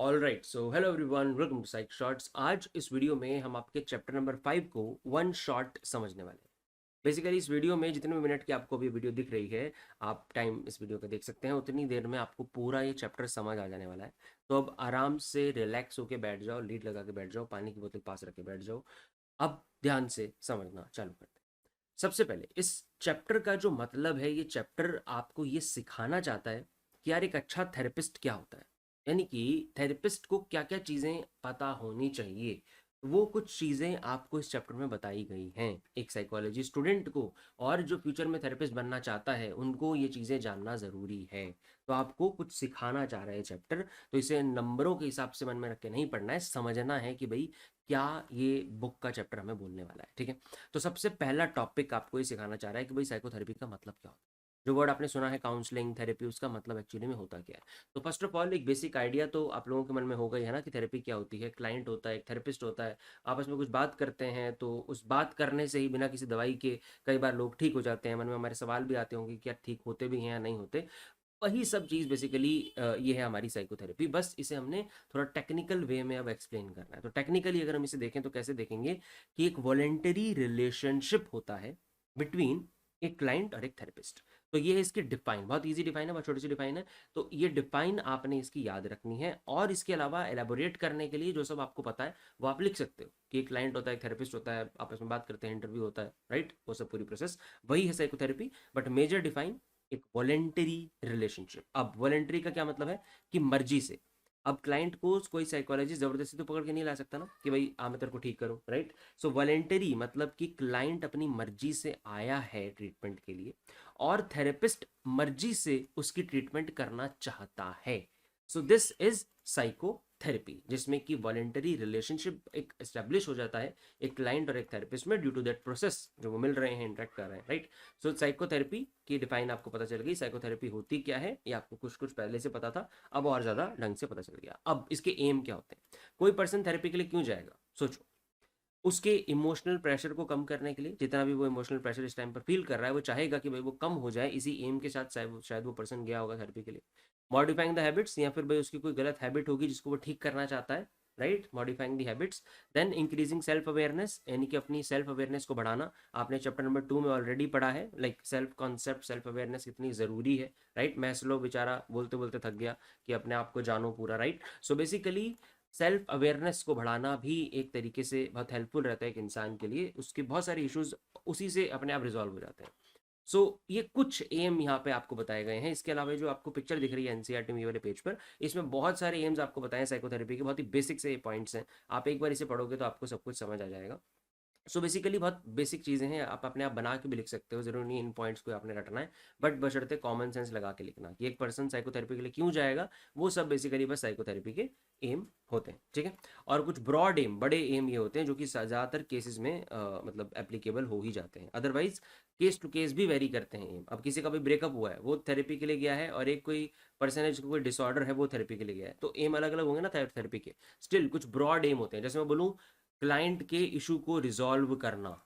All right, so hello everyone, welcome to psych shorts. आज इस video में हम आपके चैप्टर नंबर 5 को वन शॉट समझने वाले हैं। बेसिकली इस वीडियो में जितने भी मिनट की आपको अभी वीडियो दिख रही है, आप टाइम इस वीडियो का देख सकते हैं, उतनी देर में आपको पूरा ये चैप्टर समझ आ जाने वाला है। तो अब आराम से रिलैक्स होके बैठ जाओ, लीड लगा के बैठ जाओ, पानी की बोतल पास रख के बैठ जाओ। अब ध्यान से समझना चालू करते हैं। सबसे पहले इस चैप्टर का जो मतलब है, ये चैप्टर आपको ये सिखाना चाहता है कि यार एक अच्छा थेरेपिस्ट क्या होता है, यानी कि थेरेपिस्ट को क्या क्या चीज़ें पता होनी चाहिए। वो कुछ चीज़ें आपको इस चैप्टर में बताई गई हैं एक साइकोलॉजी स्टूडेंट को, और जो फ्यूचर में थेरेपिस्ट बनना चाहता है उनको ये चीज़ें जानना ज़रूरी है। तो आपको कुछ सिखाना चाह रहे हैं चैप्टर, तो इसे नंबरों के हिसाब से मन में रख के नहीं पढ़ना है, समझना है कि भाई क्या ये बुक का चैप्टर हमें बोलने वाला है। ठीक है, तो सबसे पहला टॉपिक आपको ये सिखाना चाह रहा है कि भाई साइकोथेरेपी का मतलब क्या होता है। जो वर्ड आपने सुना है काउंसलिंग थेरेपी, उसका मतलब एक्चुअली में होता क्या है। तो फर्स्ट ऑफ ऑल एक बेसिक आइडिया तो आप लोगों के मन में होगा ही है ना कि थेरेपी क्या होती है। क्लाइंट होता है, एक थेरेपिस्ट होता है, आपस में कुछ बात करते हैं, तो उस बात करने से ही बिना किसी दवाई के कई बार लोग ठीक हो जाते हैं। मन में हमारे सवाल भी आते होंगे कि क्या ठीक होते भी हैं या नहीं होते। वही सब चीज़ बेसिकली ये है हमारी साइकोथेरेपी। बस इसे हमने थोड़ा टेक्निकल वे में अब एक्सप्लेन करना है। तो टेक्निकली अगर हम इसे देखें तो कैसे देखेंगे कि एक वॉलेंटरी रिलेशनशिप होता है बिटवीन एक क्लाइंट और एक थेरेपिस्ट। तो ये है इसकी डिफाइन, बहुत इजी डिफाइन है, बहुत छोटी सी डिफाइन है। तो ये डिफाइन आपने इसकी याद रखनी है, और इसके अलावा एलेबोरेट करने के लिए जो सब आपको पता है वो आप लिख सकते हो कि एक क्लाइंट होता है, एक थेरेपिस्ट होता है, आपस में बात करते हैं, इंटरव्यू होता है, राइट। वो सब पूरी प्रोसेस वही है साइकोथेरेपी। बट मेजर डिफाइन एक वॉलेंटरी रिलेशनशिप। अब वॉलेंटरी का क्या मतलब है कि मर्जी से। अब क्लाइंट को कोई साइकोलॉजिस्ट जबरदस्ती तो पकड़ के नहीं ला सकता ना कि भाई मैं तेरे को ठीक करूं, राइट। सो वॉलेंटरी मतलब कि क्लाइंट अपनी मर्जी से आया है ट्रीटमेंट के लिए, और थेरेपिस्ट मर्जी से उसकी ट्रीटमेंट करना चाहता है। सो दिस इज साइकोथेरेपी, जिसमें कि वॉलेंटरी रिलेशनशिप एक एस्टेब्लिश हो जाता है एक क्लाइंट और एक थेरेपिस्ट में, ड्यू टू दैट प्रोसेस जो वो मिल रहे हैं, इंटरेक्ट कर रहे हैं, राइट। सो साइकोथेरेपी की डिफाइन आपको पता चल गई। साइकोथेरेपी होती क्या है ये आपको कुछ कुछ पहले से पता था, अब और ज़्यादा ढंग से पता चल गया। अब इसके एम क्या होते हैं। कोई पर्सन थेरेपी के लिए क्यों जाएगा, सोचो। उसके इमोशनल प्रेशर को कम करने के लिए, जितना भी वो इमोशनल प्रेशर इस टाइम पर फील कर रहा है, वो चाहेगा कि भाई वो कम हो जाए। इसी एम के साथ शायद वो पर्सन गया होगा थेरेपी के लिए। मॉडिफाइंग द हैबिट्स, या फिर भाई उसकी कोई गलत हैबिट होगी जिसको वो ठीक करना चाहता है, right. Modifying the habits. Then increasing self awareness, यानी कि अपनी सेल्फ अवेयरनेस को बढ़ाना। आपने चैप्टर नंबर 2 में ऑलरेडी पढ़ा है, like self concept, self awareness कितनी ज़रूरी है, राइट। मैस्लो बेचारा बोलते बोलते थक गया कि अपने आप को जानो पूरा, right. So basically self awareness को बढ़ाना भी एक तरीके से बहुत हेल्पफुल रहता है एक इंसान के लिए। उसके बहुत सारे इश्यूज उसी से अपने आप रिजॉल्व हो जाते हैं। सो ये कुछ एम यहाँ पे आपको बताए गए हैं। इसके अलावा जो आपको पिक्चर दिख रही है एनसीईआरटी में वाले पेज पर, इसमें बहुत सारे एम्स आपको बताए साइकोथेरेपी के, बहुत ही बेसिक से पॉइंट्स हैं। आप एक बार इसे पढ़ोगे तो आपको सब कुछ समझ आ जाएगा। सो बेसिकली बहुत बेसिक चीज़ें हैं, आप अपने आप बना के भी लिख सकते हो, ज़रूरी नहीं इन पॉइंट्स को आपने रटना है। बट बशर्ते कॉमन सेंस लगा के लिखना कि एक पर्सन साइकोथेरेपी के लिए क्यों जाएगा। वो सब बेसिकली बस साइकोथेरेपी के एम होते हैं, ठीक है। और कुछ ब्रॉड एम, बड़े एम ये होते हैं जो कि ज़्यादातर केसेस में मतलब एप्लीकेबल हो ही जाते हैं। अदरवाइज केस टू केस भी वेरी करते हैं एम। अब किसी का भी ब्रेकअप हुआ है, वो थेरेपी के लिए गया है, और एक कोई पर्सन है जिसको कोई डिसऑर्डर है, वो थेरेपी के लिए गया है, तो एम अलग अलग होंगे ना थेरेपी के। स्टिल कुछ ब्रॉड एम होते हैं। जैसे मैं बोलूँ क्लाइंट के इशू को रिजॉल्व करना,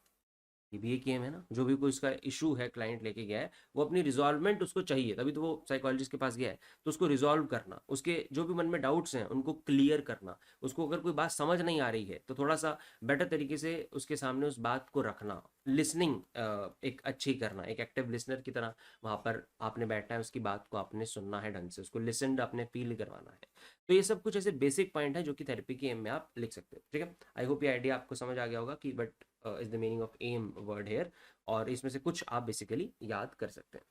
ये भी एक एम है ना। जो भी कोई इसका इशू है क्लाइंट लेके गया है, वो अपनी रिजॉल्वमेंट उसको चाहिए, तभी तो वो साइकोलॉजिस्ट के पास गया है। तो उसको रिजॉल्व करना, उसके जो भी मन में डाउट्स हैं उनको क्लियर करना, उसको अगर कोई बात समझ नहीं आ रही है तो थोड़ा सा बेटर तरीके से उसके सामने उस बात को रखना। लिसनिंग एक अच्छी करना, एक एक्टिव लिसनर की तरह वहाँ पर आपने बैठना है, उसकी बात को आपने सुनना है ढंग से, उसको लिसनड आपने फील करवाना है। तो ये सब कुछ ऐसे बेसिक पॉइंट है जो कि थेरेपी के एम में आप लिख सकते हो, ठीक है। आई होप ये आइडिया आपको समझ आ गया होगा कि but is the meaning of M word here, और इसमें से कुछ आप बेसिकली याद कर सकते हैं।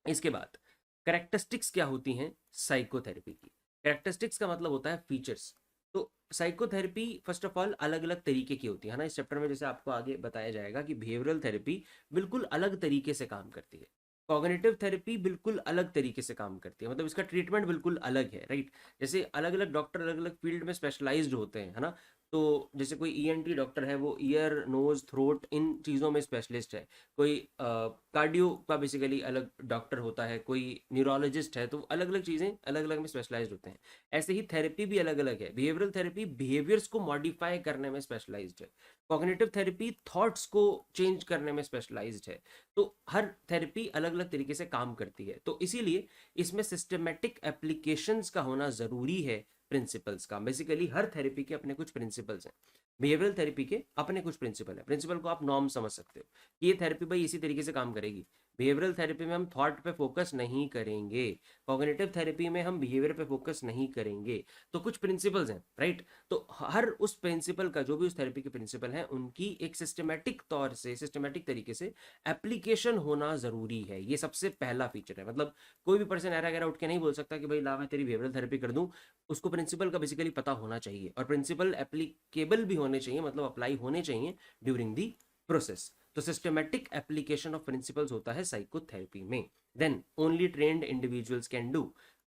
इसके बाद करेक्टरिस्टिक्स क्या होती हैं साइकोथेरेपी की। करेक्टरिस्टिक्स का मतलब होता है फीचर्स। तो साइकोथेरेपी फर्स्ट ऑफ ऑल अलग अलग तरीके की होती है ना। इस चैप्टर में जैसे आपको आगे बताया जाएगा कि बिहेवियरल थेरेपी बिल्कुल अलग तरीके से काम करती है, कॉग्निटिव थेरेपी बिल्कुल अलग तरीके से काम करती है, मतलब इसका ट्रीटमेंट बिल्कुल अलग है, राइट। जैसे अलग अलग डॉक्टर अलग अलग फील्ड में स्पेशलाइज्ड होते हैं, है ना। तो जैसे कोई ईएनटी डॉक्टर है, वो ईयर नोज थ्रोट इन चीज़ों में स्पेशलिस्ट है। कोई कार्डियो का बेसिकली अलग डॉक्टर होता है, कोई न्यूरोलॉजिस्ट है, तो अलग अलग चीज़ें अलग अलग में स्पेशलाइज्ड होते हैं। ऐसे ही थेरेपी भी अलग अलग है। बिहेवियरल थेरेपी बिहेवियर्स को मॉडिफाई करने में स्पेशलाइज्ड है। कॉग्निटिव थेरेपी थॉट्स को चेंज करने में स्पेशलाइज्ड है। तो हर थेरेपी अलग अलग तरीके से काम करती है, तो इसीलिए इसमें सिस्टमेटिक एप्लीकेशंस का होना ज़रूरी है प्रिंसिपल्स का। बेसिकली हर थेरेपी के अपने कुछ प्रिंसिपल्स हैं, बिहेवियरल थेरेपी के अपने कुछ प्रिंसिपल है। प्रिंसिपल को आप नॉर्म समझ सकते हो कि ये थेरेपी भाई इसी तरीके से काम करेगी। बिहेवियरल थेरेपी में हम थॉट पे फोकस नहीं करेंगे, कॉग्निटिव थेरेपी में हम बिहेवियर पे फोकस नहीं करेंगे। तो कुछ प्रिंसिपल्स हैं, राइट। तो हर उस प्रिंसिपल का, जो भी उस थेरेपी के प्रिंसिपल हैं, उनकी एक सिस्टमेटिक तौर से, सिस्टमेटिक तरीके से एप्लीकेशन होना जरूरी है। ये सबसे पहला फीचर है। मतलब कोई भी पर्सन ऐरा गैरा उठ के नहीं बोल सकता कि भाई ला मैं तेरी बिहेवियरल थेरेपी कर दूं। उसको प्रिंसिपल का बेसिकली पता होना चाहिए, और प्रिंसिपल एप्लीकेबल भी होने चाहिए, मतलब अप्लाई होने चाहिए ड्यूरिंग दी प्रोसेस। तो सिस्टमेटिक एप्लीकेशन ऑफ प्रिंसिपल्स होता है साइकोथेरेपी में। Then only trained individuals can do.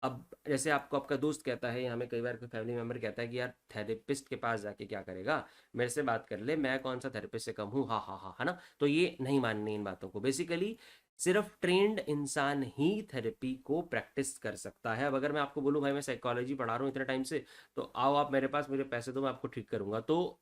अब जैसे आपको आपका दोस्त कहता है, या हमें कई बार कोई फैमिली मेंबर कहता है कि यार थेरेपिस्ट के पास जाके क्या करेगा, मेरे से बात कर ले, मैं कौन सा थेरेपिस्ट से कम हूँ, हाँ हाँ हाँ, है ना। तो ये नहीं माननी इन बातों को। बेसिकली सिर्फ ट्रेंड इंसान ही थेरेपी को प्रैक्टिस कर सकता है। अब अगर मैं आपको बोलूँ भाई मैं साइकोलॉजी पढ़ा रहा हूँ इतने टाइम से, तो आओ आप मेरे पास, मुझे पैसे दो, मैं आपको ठीक करूंगा, तो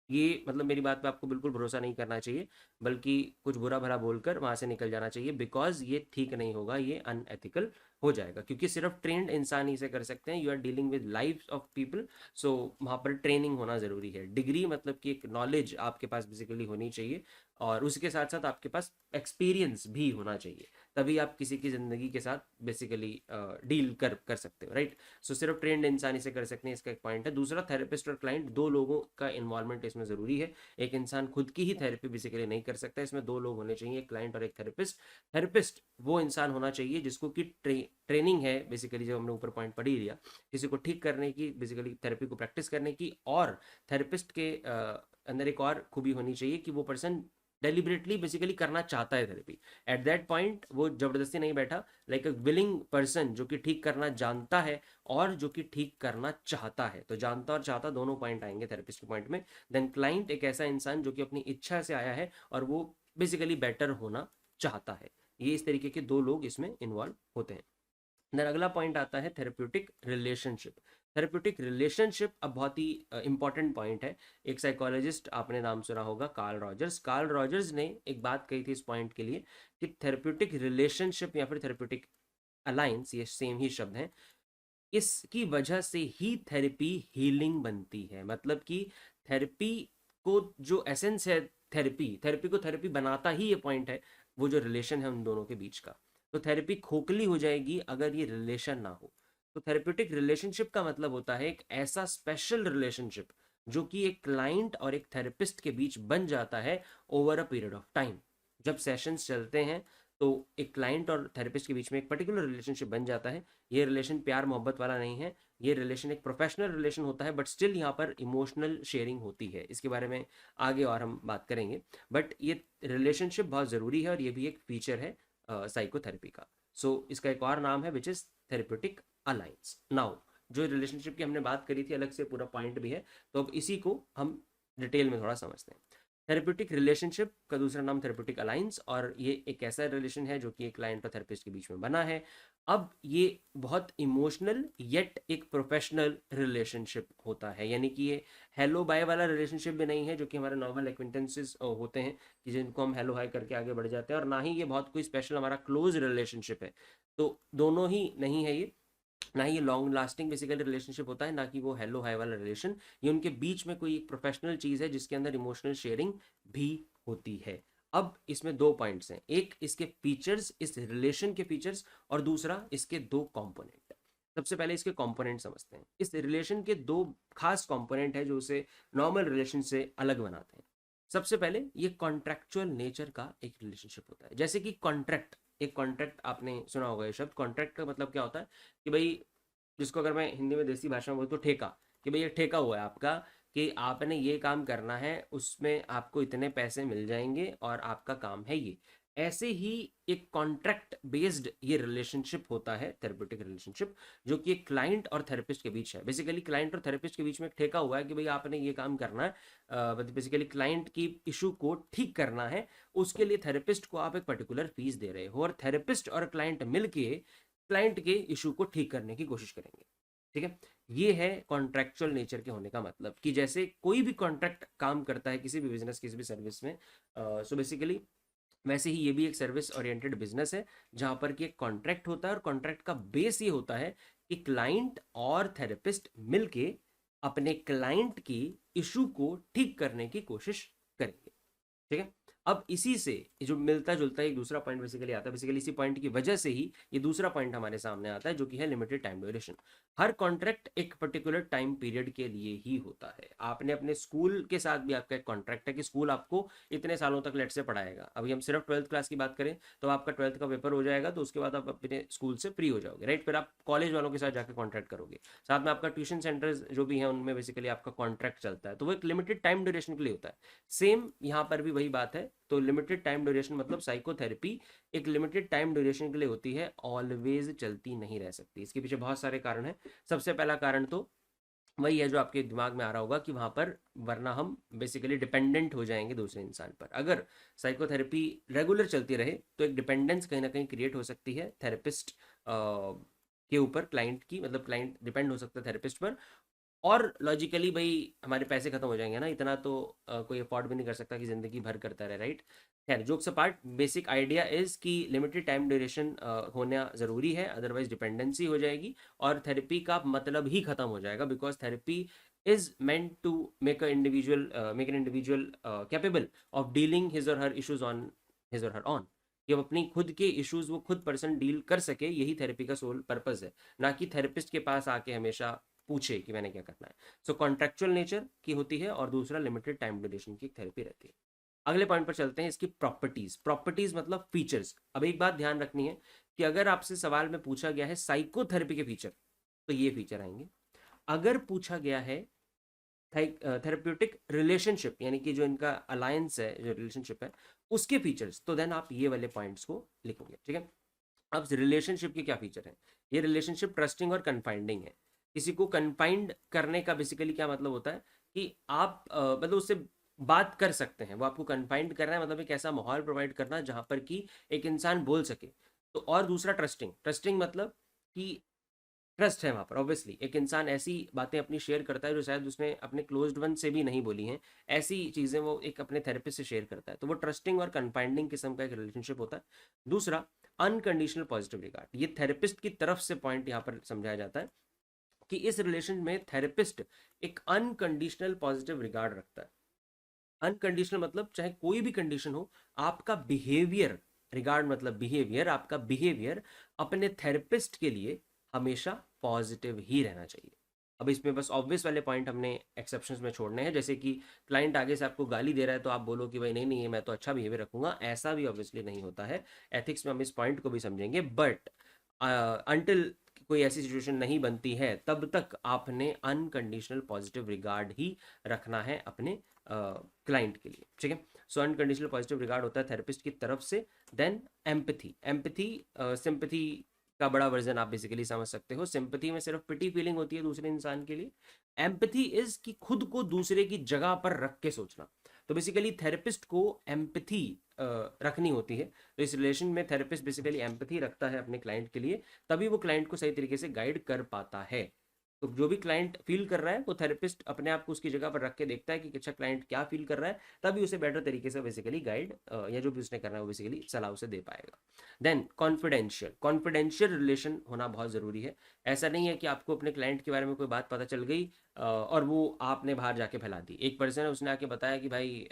ये मतलब मेरी बात पे आपको बिल्कुल भरोसा नहीं करना चाहिए, बल्कि कुछ बुरा भला बोलकर वहां से निकल जाना चाहिए, बिकॉज ये ठीक नहीं होगा, ये अनएथिकल हो जाएगा। क्योंकि सिर्फ ट्रेंड इंसान ही से कर सकते हैं। You are dealing with life of people, so वहाँ पर ट्रेनिंग होना ज़रूरी है। डिग्री मतलब कि एक नॉलेज आपके पास बेसिकली होनी चाहिए, और उसके साथ साथ आपके पास एक्सपीरियंस भी होना चाहिए, तभी आप किसी की ज़िंदगी के साथ बेसिकली डील कर सकते हो, राइट। सो सिर्फ ट्रेंड इंसान इसे कर सकते हैं, इसका एक पॉइंट है। दूसरा, थेरेपिस्ट और क्लाइंट, दो लोगों का इन्वॉल्वमेंट इसमें ज़रूरी है। एक इंसान खुद की ही थेरेपी बेसिकली नहीं कर सकता, इसमें दो लोग होने चाहिए, एक क्लाइंट और एक थेरेपिस्ट। थेरेपिस्ट वो इंसान होना चाहिए जिसको कि ट्रेनिंग है, बेसिकली जो हमने ऊपर पॉइंट पढ़ ही लिया, किसी को ठीक करने की, बेसिकली थेरेपी को प्रैक्टिस करने की। और थेरेपिस्ट के अंदर एक और खूबी होनी चाहिए कि वो पर्सन डेलिबरेटली बेसिकली करना चाहता है थेरेपी। एट दैट पॉइंट वो जबरदस्ती नहीं बैठा, लाइक अ विलिंग पर्सन जो कि ठीक करना जानता है और जो कि ठीक करना चाहता है। तो जानता और चाहता दोनों पॉइंट आएंगे थेरेपिस्ट के पॉइंट में। देन क्लाइंट एक ऐसा इंसान जो कि अपनी इच्छा से आया है और वो बेसिकली बेटर होना चाहता है। ये इस तरीके के दो लोग इसमें इन्वॉल्व होते हैं। देन अगला पॉइंट आता है थेरेप्यूटिक रिलेशनशिप। थेरेप्यूटिक रिलेशनशिप अब बहुत ही इंपॉर्टेंट पॉइंट है। एक साइकोलॉजिस्ट आपने नाम सुना होगा, कार्ल रॉजर्स। कार्ल रॉजर्स ने एक बात कही थी इस पॉइंट के लिए कि थेरेप्यूटिक रिलेशनशिप या फिर थेरेप्यूटिक अलायंस, ये सेम ही शब्द हैं, इसकी वजह से ही थेरेपी हीलिंग बनती है। मतलब कि थेरेपी को जो एसेंस है, थेरेपी थेरेपी को थेरेपी बनाता ही ये पॉइंट है, वो जो रिलेशन है उन दोनों के बीच का। तो थेरेपी खोखली हो जाएगी अगर ये रिलेशन ना हो। तो थेरेप्यूटिक रिलेशनशिप का मतलब होता है एक ऐसा स्पेशल रिलेशनशिप जो कि एक क्लाइंट और एक थेरेपिस्ट के बीच बन जाता है over a period of time. जब सेशंस चलते हैं तो एक क्लाइंट और थेरेपिस्ट के बीच में एक पर्टिकुलर रिलेशनशिप बन जाता है। ये रिलेशन प्यार मोहब्बत वाला नहीं है, ये रिलेशन एक प्रोफेशनल रिलेशन होता है, बट स्टिल यहाँ पर इमोशनल शेयरिंग होती है। इसके बारे में आगे और हम बात करेंगे, बट ये रिलेशनशिप बहुत ज़रूरी है और ये भी एक फीचर है साइकोथेरेपी का। सो इसका एक और नाम है which is therapeutic alliance. Now जो रिलेशनशिप की हमने बात करी थी, अलग से पूरा पॉइंट भी है, तो अब इसी को हम डिटेल में थोड़ा समझते हैं। थेरेप्यूटिक रिलेशनशिप का दूसरा नाम थेरेप्यूटिक अलायंस, और ये एक ऐसा रिलेशन है जो कि एक क्लाइंट और थेरेपिस्ट के बीच में बना है। अब ये बहुत इमोशनल येट एक प्रोफेशनल रिलेशनशिप होता है, यानी कि ये हेलो बाय वाला रिलेशनशिप भी नहीं है जो कि हमारे नॉर्मल एक्विंटेंसेस होते हैं कि जिनको हम हेलो हाय करके आगे बढ़ जाते हैं, और ना ही ये बहुत कोई स्पेशल हमारा क्लोज रिलेशनशिप है। तो दोनों ही नहीं है ये, ना ही ये लॉन्ग लास्टिंग बेसिकली रिलेशनशिप होता है, ना कि वो हेलो हाई वाला रिलेशन। ये उनके बीच में कोई एक प्रोफेशनल चीज़ है जिसके अंदर इमोशनल शेयरिंग भी होती है। अब इसमें दो पॉइंट्स हैं, एक इसके फीचर्स, इस रिलेशन के फीचर्स, और दूसरा इसके दो कंपोनेंट। सबसे पहले इसके कंपोनेंट समझते हैं। इस रिलेशन के दो खास कंपोनेंट है जो उसे नॉर्मल रिलेशन से अलग बनाते हैं। सबसे पहले ये कॉन्ट्रैक्चुअल नेचर का एक रिलेशनशिप होता है। जैसे कि कॉन्ट्रैक्ट, एक कॉन्ट्रैक्ट आपने सुना होगा ये शब्द। कॉन्ट्रैक्ट का मतलब क्या होता है कि भाई, जिसको अगर मैं हिंदी में देसी भाषा में बोलूँ तो ठेका, कि भाई ये ठेका हुआ है आपका कि आपने ये काम करना है, उसमें आपको इतने पैसे मिल जाएंगे और आपका काम है ये। ऐसे ही एक कॉन्ट्रैक्ट बेस्ड ये रिलेशनशिप होता है थेरेप्यूटिक रिलेशनशिप, जो कि एक क्लाइंट और थेरेपिस्ट के बीच है। बेसिकली क्लाइंट और थेरेपिस्ट के बीच में एक ठेका हुआ है कि भाई आपने ये काम करना है, बेसिकली क्लाइंट की इशू को ठीक करना है, उसके लिए थेरेपिस्ट को आप एक पर्टिकुलर फीस दे रहे हो, और थेरेपिस्ट और क्लाइंट मिलके क्लाइंट के इशू को ठीक करने की कोशिश करेंगे। ठीक है, ये है कॉन्ट्रैक्चुअल नेचर के होने का मतलब, कि जैसे कोई भी कॉन्ट्रैक्ट काम करता है किसी भी बिजनेस, किसी भी सर्विस में, सो बेसिकली वैसे ही ये भी एक सर्विस ओरिएंटेड बिजनेस है जहां पर कि एक कॉन्ट्रैक्ट होता है, और कॉन्ट्रैक्ट का बेस ये होता है कि क्लाइंट और थेरेपिस्ट मिलके अपने क्लाइंट की इशू को ठीक करने की कोशिश करेंगे। ठीक है, अब इसी से जो मिलता जुलता एक दूसरा पॉइंट बेसिकली आता है, बेसिकली इसी पॉइंट की वजह से ही ये दूसरा पॉइंट हमारे सामने आता है, जो कि है लिमिटेड टाइम ड्यूरेशन। हर कॉन्ट्रैक्ट एक पर्टिकुलर टाइम पीरियड के लिए ही होता है। आपने अपने स्कूल के साथ भी आपका एक कॉन्ट्रैक्ट है कि स्कूल आपको इतने सालों तक लेट से पढ़ाएगा। अभी हम सिर्फ 12th क्लास की बात करें तो आपका 12th का पेपर हो जाएगा, तो उसके बाद आप अपने स्कूल से फ्री हो जाओगे, राइट। फिर आप कॉलेज वालों के साथ जाकर कॉन्ट्रैक्ट करोगे, साथ में आपका ट्यूशन सेंटर्स जो भी है उनमें बेसिकली आपका कॉन्ट्रैक्ट चलता है, तो वो एक लिमिटेड टाइम ड्यूरेशन के लिए होता है। सेम यहाँ पर भी वही बात है। तो लिमिटेड टाइम ड्यूरेशन मतलब साइकोथेरेपी एक लिमिटेड टाइम ड्यूरेशन के लिए होती है, ऑलवेज चलती नहीं रह सकती। इसके पीछे बहुत सारे कारण हैं। सबसे पहला कारण तो वही है जो आपके दिमाग में आ रहा होगा कि वहां पर वरना हम बेसिकली डिपेंडेंट हो जाएंगे दूसरे इंसान पर। अगर साइकोथेरेपी रेगुलर चलती रहे तो एक डिपेंडेंस कहीं ना कहीं क्रिएट हो सकती है थेरेपिस्ट के ऊपर, क्लाइंट की, मतलब क्लाइंट डिपेंड हो सकता है थेरेपिस्ट पर। और लॉजिकली भाई हमारे पैसे खत्म हो जाएंगे ना, इतना तो कोई अफोर्ड भी नहीं कर सकता कि ज़िंदगी भर करता रहे, राइट। खैर, jokes apart, basic idea is कि लिमिटेड टाइम ड्यूरेशन होना ज़रूरी है, अदरवाइज डिपेंडेंसी हो जाएगी और थेरेपी का मतलब ही खत्म हो जाएगा। Because therapy is meant to make an individual capable of dealing his or her issues on his or her on. कि अब अपनी खुद के इश्यूज वो खुद पर्सन डील कर सके, यही थेरेपी का सोल पर्पस है, ना कि थेरेपिस्ट के पास आके हमेशा पूछे कि मैंने क्या करना है। सो कॉन्ट्रेक्चुअल नेचर की होती है और दूसरा लिमिटेड टाइम ड्यूरेशन की थेरेपी रहती है। अगले पॉइंट पर चलते हैं, इसकी प्रॉपर्टीज। प्रॉपर्टीज मतलब फीचर्स। अब एक बात ध्यान रखनी है कि अगर आपसे सवाल में पूछा गया है साइकोथेरेपी के फीचर, तो ये फीचर आएंगे। अगर पूछा गया है थेरेप्यूटिक रिलेशनशिप, यानी कि जो इनका अलायंस है, जो रिलेशनशिप है, उसके फीचर्स, तो देन आप ये वाले पॉइंट्स को लिखोगे। ठीक है, अब रिलेशनशिप के क्या फीचर है? ये रिलेशनशिप ट्रस्टिंग और कन्फाइंडिंग है। किसी को कन्फाइंड करने का बेसिकली क्या मतलब होता है कि आप मतलब उससे बात कर सकते हैं। वो आपको कन्फाइंड करना है, मतलब एक ऐसा माहौल प्रोवाइड करना जहां पर कि एक इंसान बोल सके। तो और दूसरा ट्रस्टिंग। ट्रस्टिंग मतलब कि ट्रस्ट है वहाँ पर। ऑब्वियसली एक इंसान ऐसी बातें अपनी शेयर करता है जो शायद उसने अपने क्लोज्ड वन से भी नहीं बोली हैं, ऐसी चीज़ें वो एक अपने थेरेपिस्ट से शेयर करता है। तो वो ट्रस्टिंग और कन्फाइंडिंग किस्म का एक रिलेशनशिप होता है। दूसरा, अनकंडीशनल पॉजिटिव रिगार्ड। ये थेरेपिस्ट की तरफ से पॉइंट यहाँ पर समझाया जाता है कि इस रिलेशन में थेरेपिस्ट एक अनकंडीशनल पॉजिटिव रिगार्ड रखता है। अनकंडीशनल मतलब चाहे कोई भी कंडीशन हो, आपका बिहेवियर, रिगार्ड मतलब बिहेवियर, आपका बिहेवियर अपने थेरेपिस्ट के लिए हमेशा पॉजिटिव ही रहना चाहिए। अब इसमें बस ऑब्वियस वाले पॉइंट हमने एक्सेप्शंस में छोड़ने हैं, जैसे कि क्लाइंट आगे से आपको गाली दे रहा है तो आप बोलो कि भाई नहीं नहीं, मैं तो अच्छा बिहेवियर रखूंगा, ऐसा भी ऑब्वियसली नहीं होता है। एथिक्स में हम इस पॉइंट को भी समझेंगे, बट अंटिल कोई ऐसी सिचुएशन नहीं बनती है तब तक आपने अनकंडीशनल पॉजिटिव रिगार्ड ही रखना है अपने क्लाइंट के लिए। ठीक है, सो अनकंडीशनल पॉजिटिव रिगार्ड होता है थेरेपिस्ट की तरफ से। Then empathy. एम्पथी सिंपथी का बड़ा वर्जन आप बेसिकली समझ सकते हो। सिंपथी में सिर्फ पिटी फीलिंग होती है दूसरे इंसान के लिए। एम्पथी इज कि खुद को दूसरे की जगह पर रख के सोचना। तो बेसिकली थेरेपिस्ट को एम्पथी रखनी होती है। तो इस रिलेशन में थेरेपिस्ट बेसिकली एम्पथी रखता है अपने क्लाइंट के लिए, तभी वो क्लाइंट को सही तरीके से गाइड कर पाता है। तो जो भी क्लाइंट फील कर रहा है वो थेरेपिस्ट अपने आप को उसकी जगह पर रख के देखता है कि अच्छा क्लाइंट क्या फील कर रहा है, तभी उसे बेटर तरीके से बेसिकली गाइड या जो भी उसने करना है वो बेसिकली सलाह उसे दे पाएगा। Then confidential. कॉन्फिडेंशियल रिलेशन होना बहुत ज़रूरी है। ऐसा नहीं है कि आपको अपने क्लाइंट के बारे में कोई बात पता चल गई और वो आपने बाहर जाके फैला दी। एक पर्सन है, उसने आके बताया कि भाई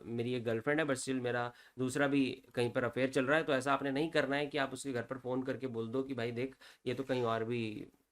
मेरी एक गर्लफ्रेंड है बट स्टिल मेरा दूसरा भी कहीं पर अफेयर चल रहा है, तो ऐसा आपने नहीं करना है कि आप उसके घर पर फ़ोन करके बोल दो कि भाई देख ये तो कहीं और भी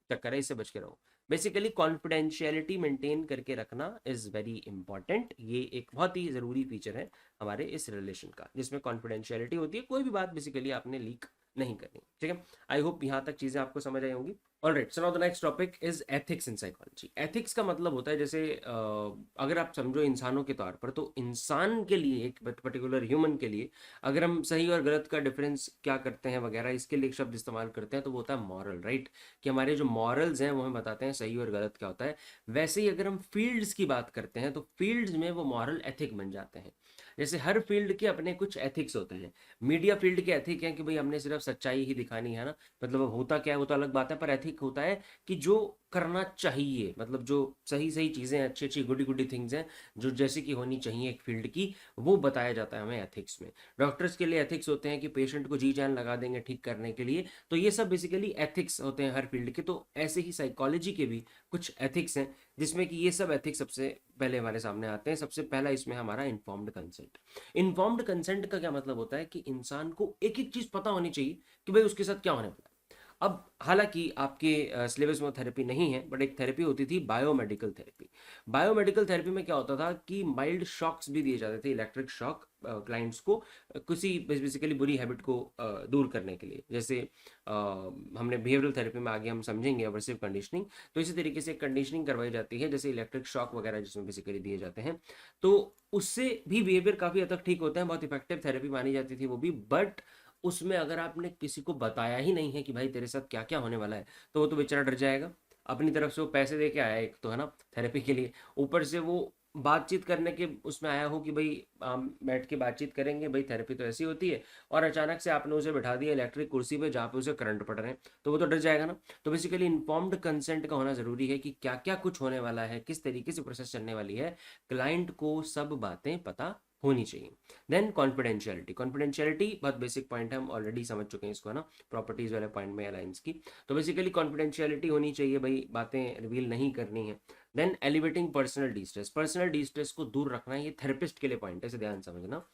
चक्कर है, इससे बच के रहो। बेसिकली कॉन्फिडेंशियलिटी मेंटेन करके रखना इज़ वेरी इंपॉर्टेंट। ये एक बहुत ही ज़रूरी फीचर है हमारे इस रिलेशन का, जिसमें कॉन्फिडेंशियलिटी होती है। कोई भी बात बेसिकली आपने लीक नहीं करनी। ठीक है, आई होप यहाँ तक चीज़ें आपको समझ आई होंगी। Alright, so now the next topic is ethics in psychology. Ethics का मतलब होता है जैसे अगर आप समझो इंसानों के तौर पर, तो इंसान के लिए, एक पर्टिकुलर ह्यूमन के लिए, अगर हम सही और गलत का डिफरेंस क्या करते हैं वगैरह, इसके लिए एक शब्द इस्तेमाल करते हैं तो वो होता है मॉरल, राइट। कि हमारे जो मॉरल्स हैं वो हमें बताते हैं सही और गलत क्या होता है। वैसे ही अगर हम फील्ड्स की बात करते हैं तो फील्ड्स में वो मॉरल एथिक बन जाते हैं। जैसे हर फील्ड के अपने कुछ एथिक्स होते हैं। मीडिया फील्ड के एथिक हैं कि भाई हमने सिर्फ सच्चाई ही दिखानी है ना, मतलब अब होता क्या है वो तो अलग बात है, पर एथिक होता है कि जो करना चाहिए, मतलब जो सही सही चीज़ें, अच्छी अच्छी गुडी गुडी थिंग्स हैं जो जैसे कि होनी चाहिए एक फील्ड की, वो बताया जाता है हमें एथिक्स में। डॉक्टर्स के लिए एथिक्स होते हैं कि पेशेंट को जी जान लगा देंगे ठीक करने के लिए, तो ये सब बेसिकली एथिक्स होते हैं हर फील्ड के। तो ऐसे ही साइकोलॉजी के भी कुछ एथिक्स हैं जिसमें कि ये सब एथिक्स सबसे पहले हमारे सामने आते हैं। सबसे पहला इसमें हमारा इन्फॉर्म्ड कंसेंट। इन्फॉर्म्ड कंसेंट का क्या मतलब होता है कि इंसान को एक एक चीज़ पता होनी चाहिए कि भाई उसके साथ क्या होने वाला है। अब हालांकि आपके सिलेबस में थेरेपी नहीं है, बट एक थेरेपी होती थी बायोमेडिकल थेरेपी। बायोमेडिकल थेरेपी में क्या होता था कि माइल्ड शॉक्स भी दिए जाते थे, इलेक्ट्रिक शॉक क्लाइंट्स को, किसी बेसिकली बुरी हैबिट को दूर करने के लिए। जैसे हमने बिहेवियरल थेरेपी में आगे हम समझेंगे अवर्सिव कंडीशनिंग, तो इसी तरीके से कंडीशनिंग करवाई जाती है, जैसे इलेक्ट्रिक शॉक वगैरह जिसमें बेसिकली दिए जाते हैं। तो उससे भी बिहेवियर काफ़ी हद तक ठीक होता है, बहुत इफेक्टिव थेरेपी मानी जाती थी वो भी। बट उसमें अगर आपने किसी को बताया ही नहीं है कि भाई तेरे साथ क्या क्या होने वाला है, तो वो तो बेचारा डर जाएगा। अपनी तरफ से वो पैसे दे के आया एक तो, है ना, थेरेपी के लिए, ऊपर से वो बातचीत करने के उसमें आया हो कि भाई हम बैठ के बातचीत करेंगे, भाई थेरेपी तो ऐसी होती है, और अचानक से आपने उसे बैठा दिया इलेक्ट्रिक कुर्सी पे जहाँ पे उसे करंट पड़ रहे हैं, तो वो तो डर जाएगा ना। तो बेसिकली इन्फॉर्म्ड कंसेंट का होना जरूरी है कि क्या क्या कुछ होने वाला है, किस तरीके से प्रोसेस चलने वाली है, क्लाइंट को सब बातें पता होनी चाहिए। Then confidentiality. कॉन्फिडेंशियलिटी बहुत बेसिक पॉइंट है, हम ऑलरेडी समझ चुके हैं इसको, है ना, प्रॉपर्टीज वाले पॉइंट में अलाइंस की। तो बेसिकली कॉन्फिडेंशियलिटी होनी चाहिए, भाई बातें रिवील नहीं करनी है। Then elevating personal distress. Personal distress को दूर रखना है, ये थेरेपिस्ट के लिए पॉइंट है, इसे ध्यान समझना।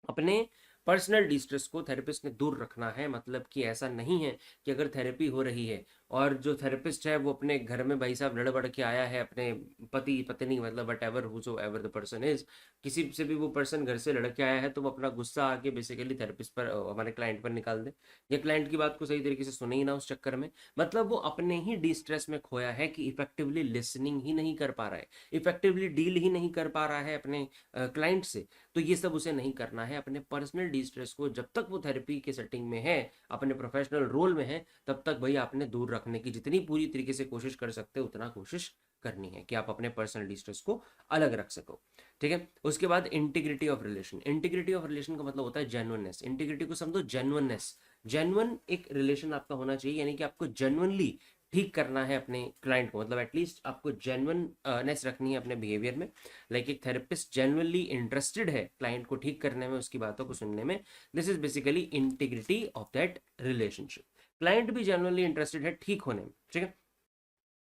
अपने पर्सनल डिस्ट्रेस को थेरेपिस्ट ने दूर रखना है, मतलब कि ऐसा नहीं है कि अगर थेरेपी हो रही है और जो थेरेपिस्ट है वो अपने घर में भाई साहब लड़ बड़ के आया है अपने पति पत्नी, मतलब what ever who ever the person is, किसी से भी वो पर्सन घर से लड़ के आया है, तो वो अपना गुस्सा आके बेसिकली थेरेपिस्ट पर, हमारे क्लाइंट पर निकाल दे, या क्लाइंट की बात को सही तरीके से सुने ही ना उस चक्कर में। मतलब वो अपने ही डिस्ट्रेस में खोया है कि इफेक्टिवली लिसनिंग ही नहीं कर पा रहा है, इफेक्टिवली डील ही नहीं कर पा रहा है अपने क्लाइंट से। तो ये सब उसे नहीं करना है। अपने पर्सनल डिस्ट्रेस को जब तक वो थेरेपी के सेटिंग में है, अपने प्रोफेशनल रोल में है, तब तक भाई आपने दूर रखने की जितनी पूरी तरीके से कोशिश कर सकते हो उतना कोशिश करनी है कि आप अपने पर्सनल डिस्ट्रेस को अलग रख सको। ठीक है। उसके बाद integrity of relation. Integrity of relation का मतलब होता है जेन्युइननेस। इंटीग्रिटी को समझो, जेन्युइननेस। जेन्युइन एक रिलेशन आपका होना चाहिए, यानी कि आपको जेन्युइनली ठीक करना है अपने क्लाइंट को, मतलब एटलीस्ट आपको जेन्युइननेस रखनी है अपने बिहेवियर में। लाइक एक थेरेपिस्ट जेन्युइनली इंटरेस्टेड है क्लाइंट को ठीक करने में, उसकी बातों को सुनने में। This is basically integrity of that relationship. Client भी जेन्युइनली इंटरेस्टेड है ठीक होने में। ठीक है।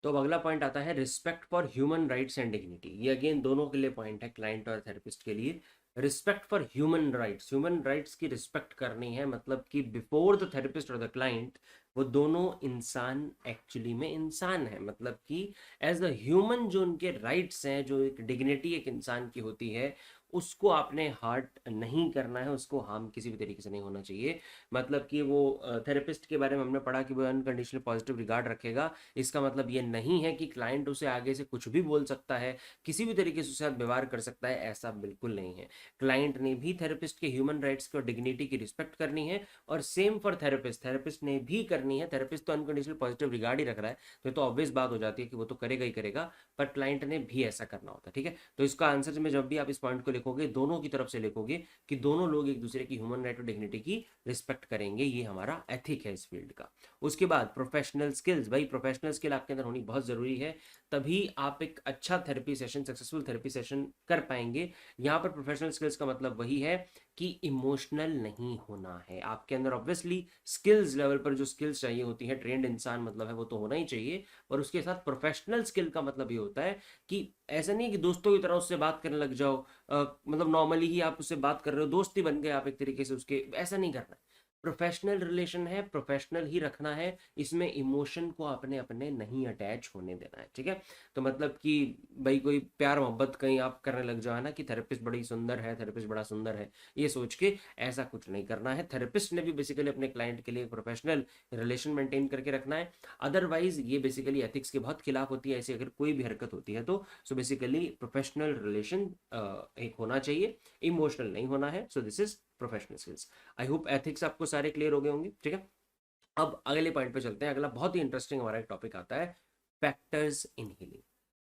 तो अब अगला पॉइंट आता है respect for human rights and dignity. ये अगेन दोनों के लिए पॉइंट है, क्लाइंट और थेरेपिस्ट के लिए। Respect for human rights, human rights की रिस्पेक्ट करनी है, मतलब कि बिफोर द थेरेपिस्ट और द क्लाइंट वो दोनों इंसान एक्चुअली में इंसान है, मतलब कि एज अ ह्यूमन जो उनके राइट्स हैं, जो एक डिग्निटी एक इंसान की होती है, उसको आपने हार्ट नहीं करना है, उसको हार्म किसी भी तरीके से नहीं होना चाहिए। मतलब कि वो थेरेपिस्ट के बारे में हमने पढ़ा कि वो अनकंडीशनल पॉजिटिव रिगार्ड रखेगा। इसका मतलब ये नहीं है कि क्लाइंट उसे आगे से कुछ भी बोल सकता है, किसी भी तरीके से उसके साथ व्यवहार कर सकता है, ऐसा बिल्कुल नहीं है। क्लाइंट ने भी थेरेपिस्ट के ह्यूमन राइट्स की और डिग्निटी की रिस्पेक्ट करनी है, और सेम फॉर थेरेपिस्ट, थेरेपिस्ट ने भी करनी है। थेरेपिस्ट तो अनकंडीशनल पॉजिटिव रिगार्ड ही रख रहा है, तो ये तो ऑब्वियस बात हो जाती है कि वो तो करेगा ही करेगा, पर क्लाइंट ने भी ऐसा करना होता है। ठीक है। तो इसका आंसर में जब भी आप इस पॉइंट को लिखोगे, दोनों की तरफ से लिखोगे कि दोनों लोग एक दूसरे की ह्यूमन राइट और डिग्निटी की रिस्पेक्ट करेंगे, ये हमारा एथिक है इस फील्ड का। उसके बाद प्रोफेशनल स्किल्स। भाई प्रोफेशनल स्किल आपके अंदर होनी बहुत ज़रूरी है, तभी आप एक अच्छा therapy session, successful therapy session कर पाएंगे। यहाँ पर प्रोफेशनल स्किल्स का मतलब वही है कि इमोशनल नहीं होना है आपके अंदर। ऑब्वियसली स्किल्स लेवल पर जो स्किल्स चाहिए होती है, ट्रेंड इंसान मतलब है, वो तो होना ही चाहिए, और उसके साथ प्रोफेशनल स्किल का मतलब ये होता है कि ऐसा नहीं है कि दोस्तों की तरह उससे बात करने लग जाओ, मतलब नॉर्मली ही आप उससे बात कर रहे हो, दोस्ती बन गए आप एक तरीके से उसके, ऐसा नहीं करना है। प्रोफेशनल रिलेशन है, प्रोफेशनल ही रखना है, इसमें इमोशन को आपने अपने नहीं अटैच होने देना है। ठीक है। तो मतलब कि भाई कोई प्यार मोहब्बत कहीं आप करने लग जाओ, है ना, कि थेरेपिस्ट बड़ी सुंदर है, थेरेपिस्ट बड़ा सुंदर है, ये सोच के ऐसा कुछ नहीं करना है। थेरेपिस्ट ने भी बेसिकली अपने क्लाइंट के लिए प्रोफेशनल रिलेशन मेंटेन करके रखना है। अदरवाइज ये बेसिकली एथिक्स के बहुत खिलाफ होती है, ऐसी अगर कोई भी हरकत होती है तो। सो बेसिकली प्रोफेशनल रिलेशन एक होना चाहिए, इमोशनल नहीं होना है। So this is professional skills. I hope ethics आपको सारे क्लियर हो गए होंगे। ठीक है। अब अगले पॉइंट पे चलते हैं। अगला बहुत ही इंटरेस्टिंग हमारा एक टॉपिक आता है, factors in healing.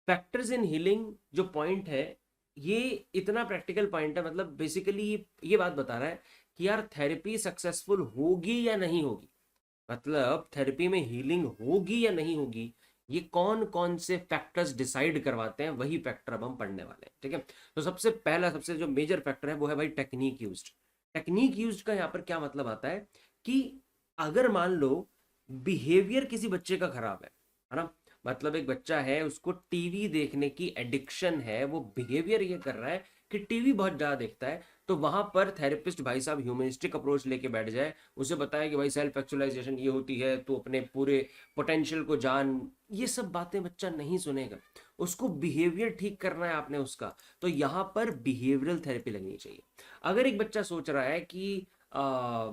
Factors in healing जो पॉइंट है, ये इतना प्रैक्टिकल पॉइंट है, मतलब बेसिकली ये बात बता रहा है कि यार थेरेपी सक्सेसफुल होगी या नहीं होगी, मतलब थेरेपी में हीलिंग होगी या नहीं होगी, ये कौन कौन से फैक्टर्स डिसाइड करवाते हैं, वही फैक्टर अब हम पढ़ने वाले हैं, ठीक है। तो सबसे पहला, सबसे जो मेजर फैक्टर है वो है भाई टेक्निक यूज्ड। टेक्निक यूज्ड का यहाँ पर क्या मतलब आता है कि अगर मान लो बिहेवियर किसी बच्चे का खराब है ना, मतलब एक बच्चा है उसको टीवी देखने की एडिक्शन है, वो बिहेवियर ये कर रहा है कि टीवी बहुत ज्यादा देखता है, तो वहां पर थेरेपिस्ट भाई साहब ह्यूमनिस्टिक अप्रोच लेके बैठ जाए, उसे बताए कि भाई सेल्फ एक्चुअलाइजेशन ये होती है, तो अपने पूरे पोटेंशियल को जान, ये सब बातें बच्चा नहीं सुनेगा, उसको बिहेवियर ठीक करना है आपने उसका, तो यहाँ पर बिहेवियरल थेरेपी लगनी चाहिए। अगर एक बच्चा सोच रहा है कि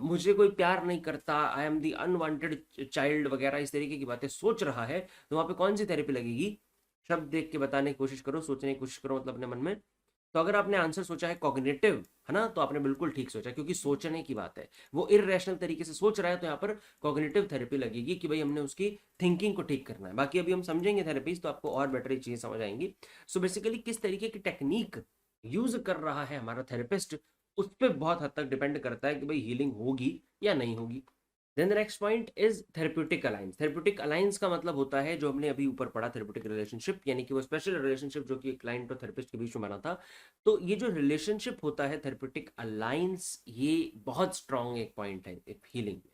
मुझे कोई प्यार नहीं करता, I am the unwanted child वगैरह इस तरीके की बातें सोच रहा है, तो वहां पे कौन सी थेरेपी लगेगी? शब्द देख के बताने की कोशिश करो, सोचने की कोशिश करो, मतलब अपने मन में। तो अगर आपने आंसर सोचा है कॉग्निटिव, है ना, तो आपने बिल्कुल ठीक सोचा, क्योंकि सोचने की बात है, वो इररेशनल तरीके से सोच रहा है, तो यहाँ पर कॉग्निटिव थेरेपी लगेगी कि भाई हमने उसकी थिंकिंग को ठीक करना है। बाकी अभी हम समझेंगे थेरेपीज, तो आपको और बेटर चीजें समझ आएंगी। सो बेसिकली किस तरीके की टेक्निक यूज कर रहा है हमारा थेरेपिस्ट, उस पर बहुत हद तक डिपेंड करता है कि भाई हीलिंग होगी या नहीं होगी। Then the next point is therapeutic alliance. Therapeutic alliance का मतलब होता है, जो हमने अभी ऊपर पढ़ा, थेरेप्यूटिक रिलेशनशिप, यानी कि वो स्पेशल रिलेशनशिप जो कि क्लाइंट और थेरेपिस्ट के बीच में बना था। तो ये जो रिलेशनशिप होता है थेरेप्यूटिक अलायंस, ये बहुत स्ट्रॉन्ग एक पॉइंट है एक हीलिंग में।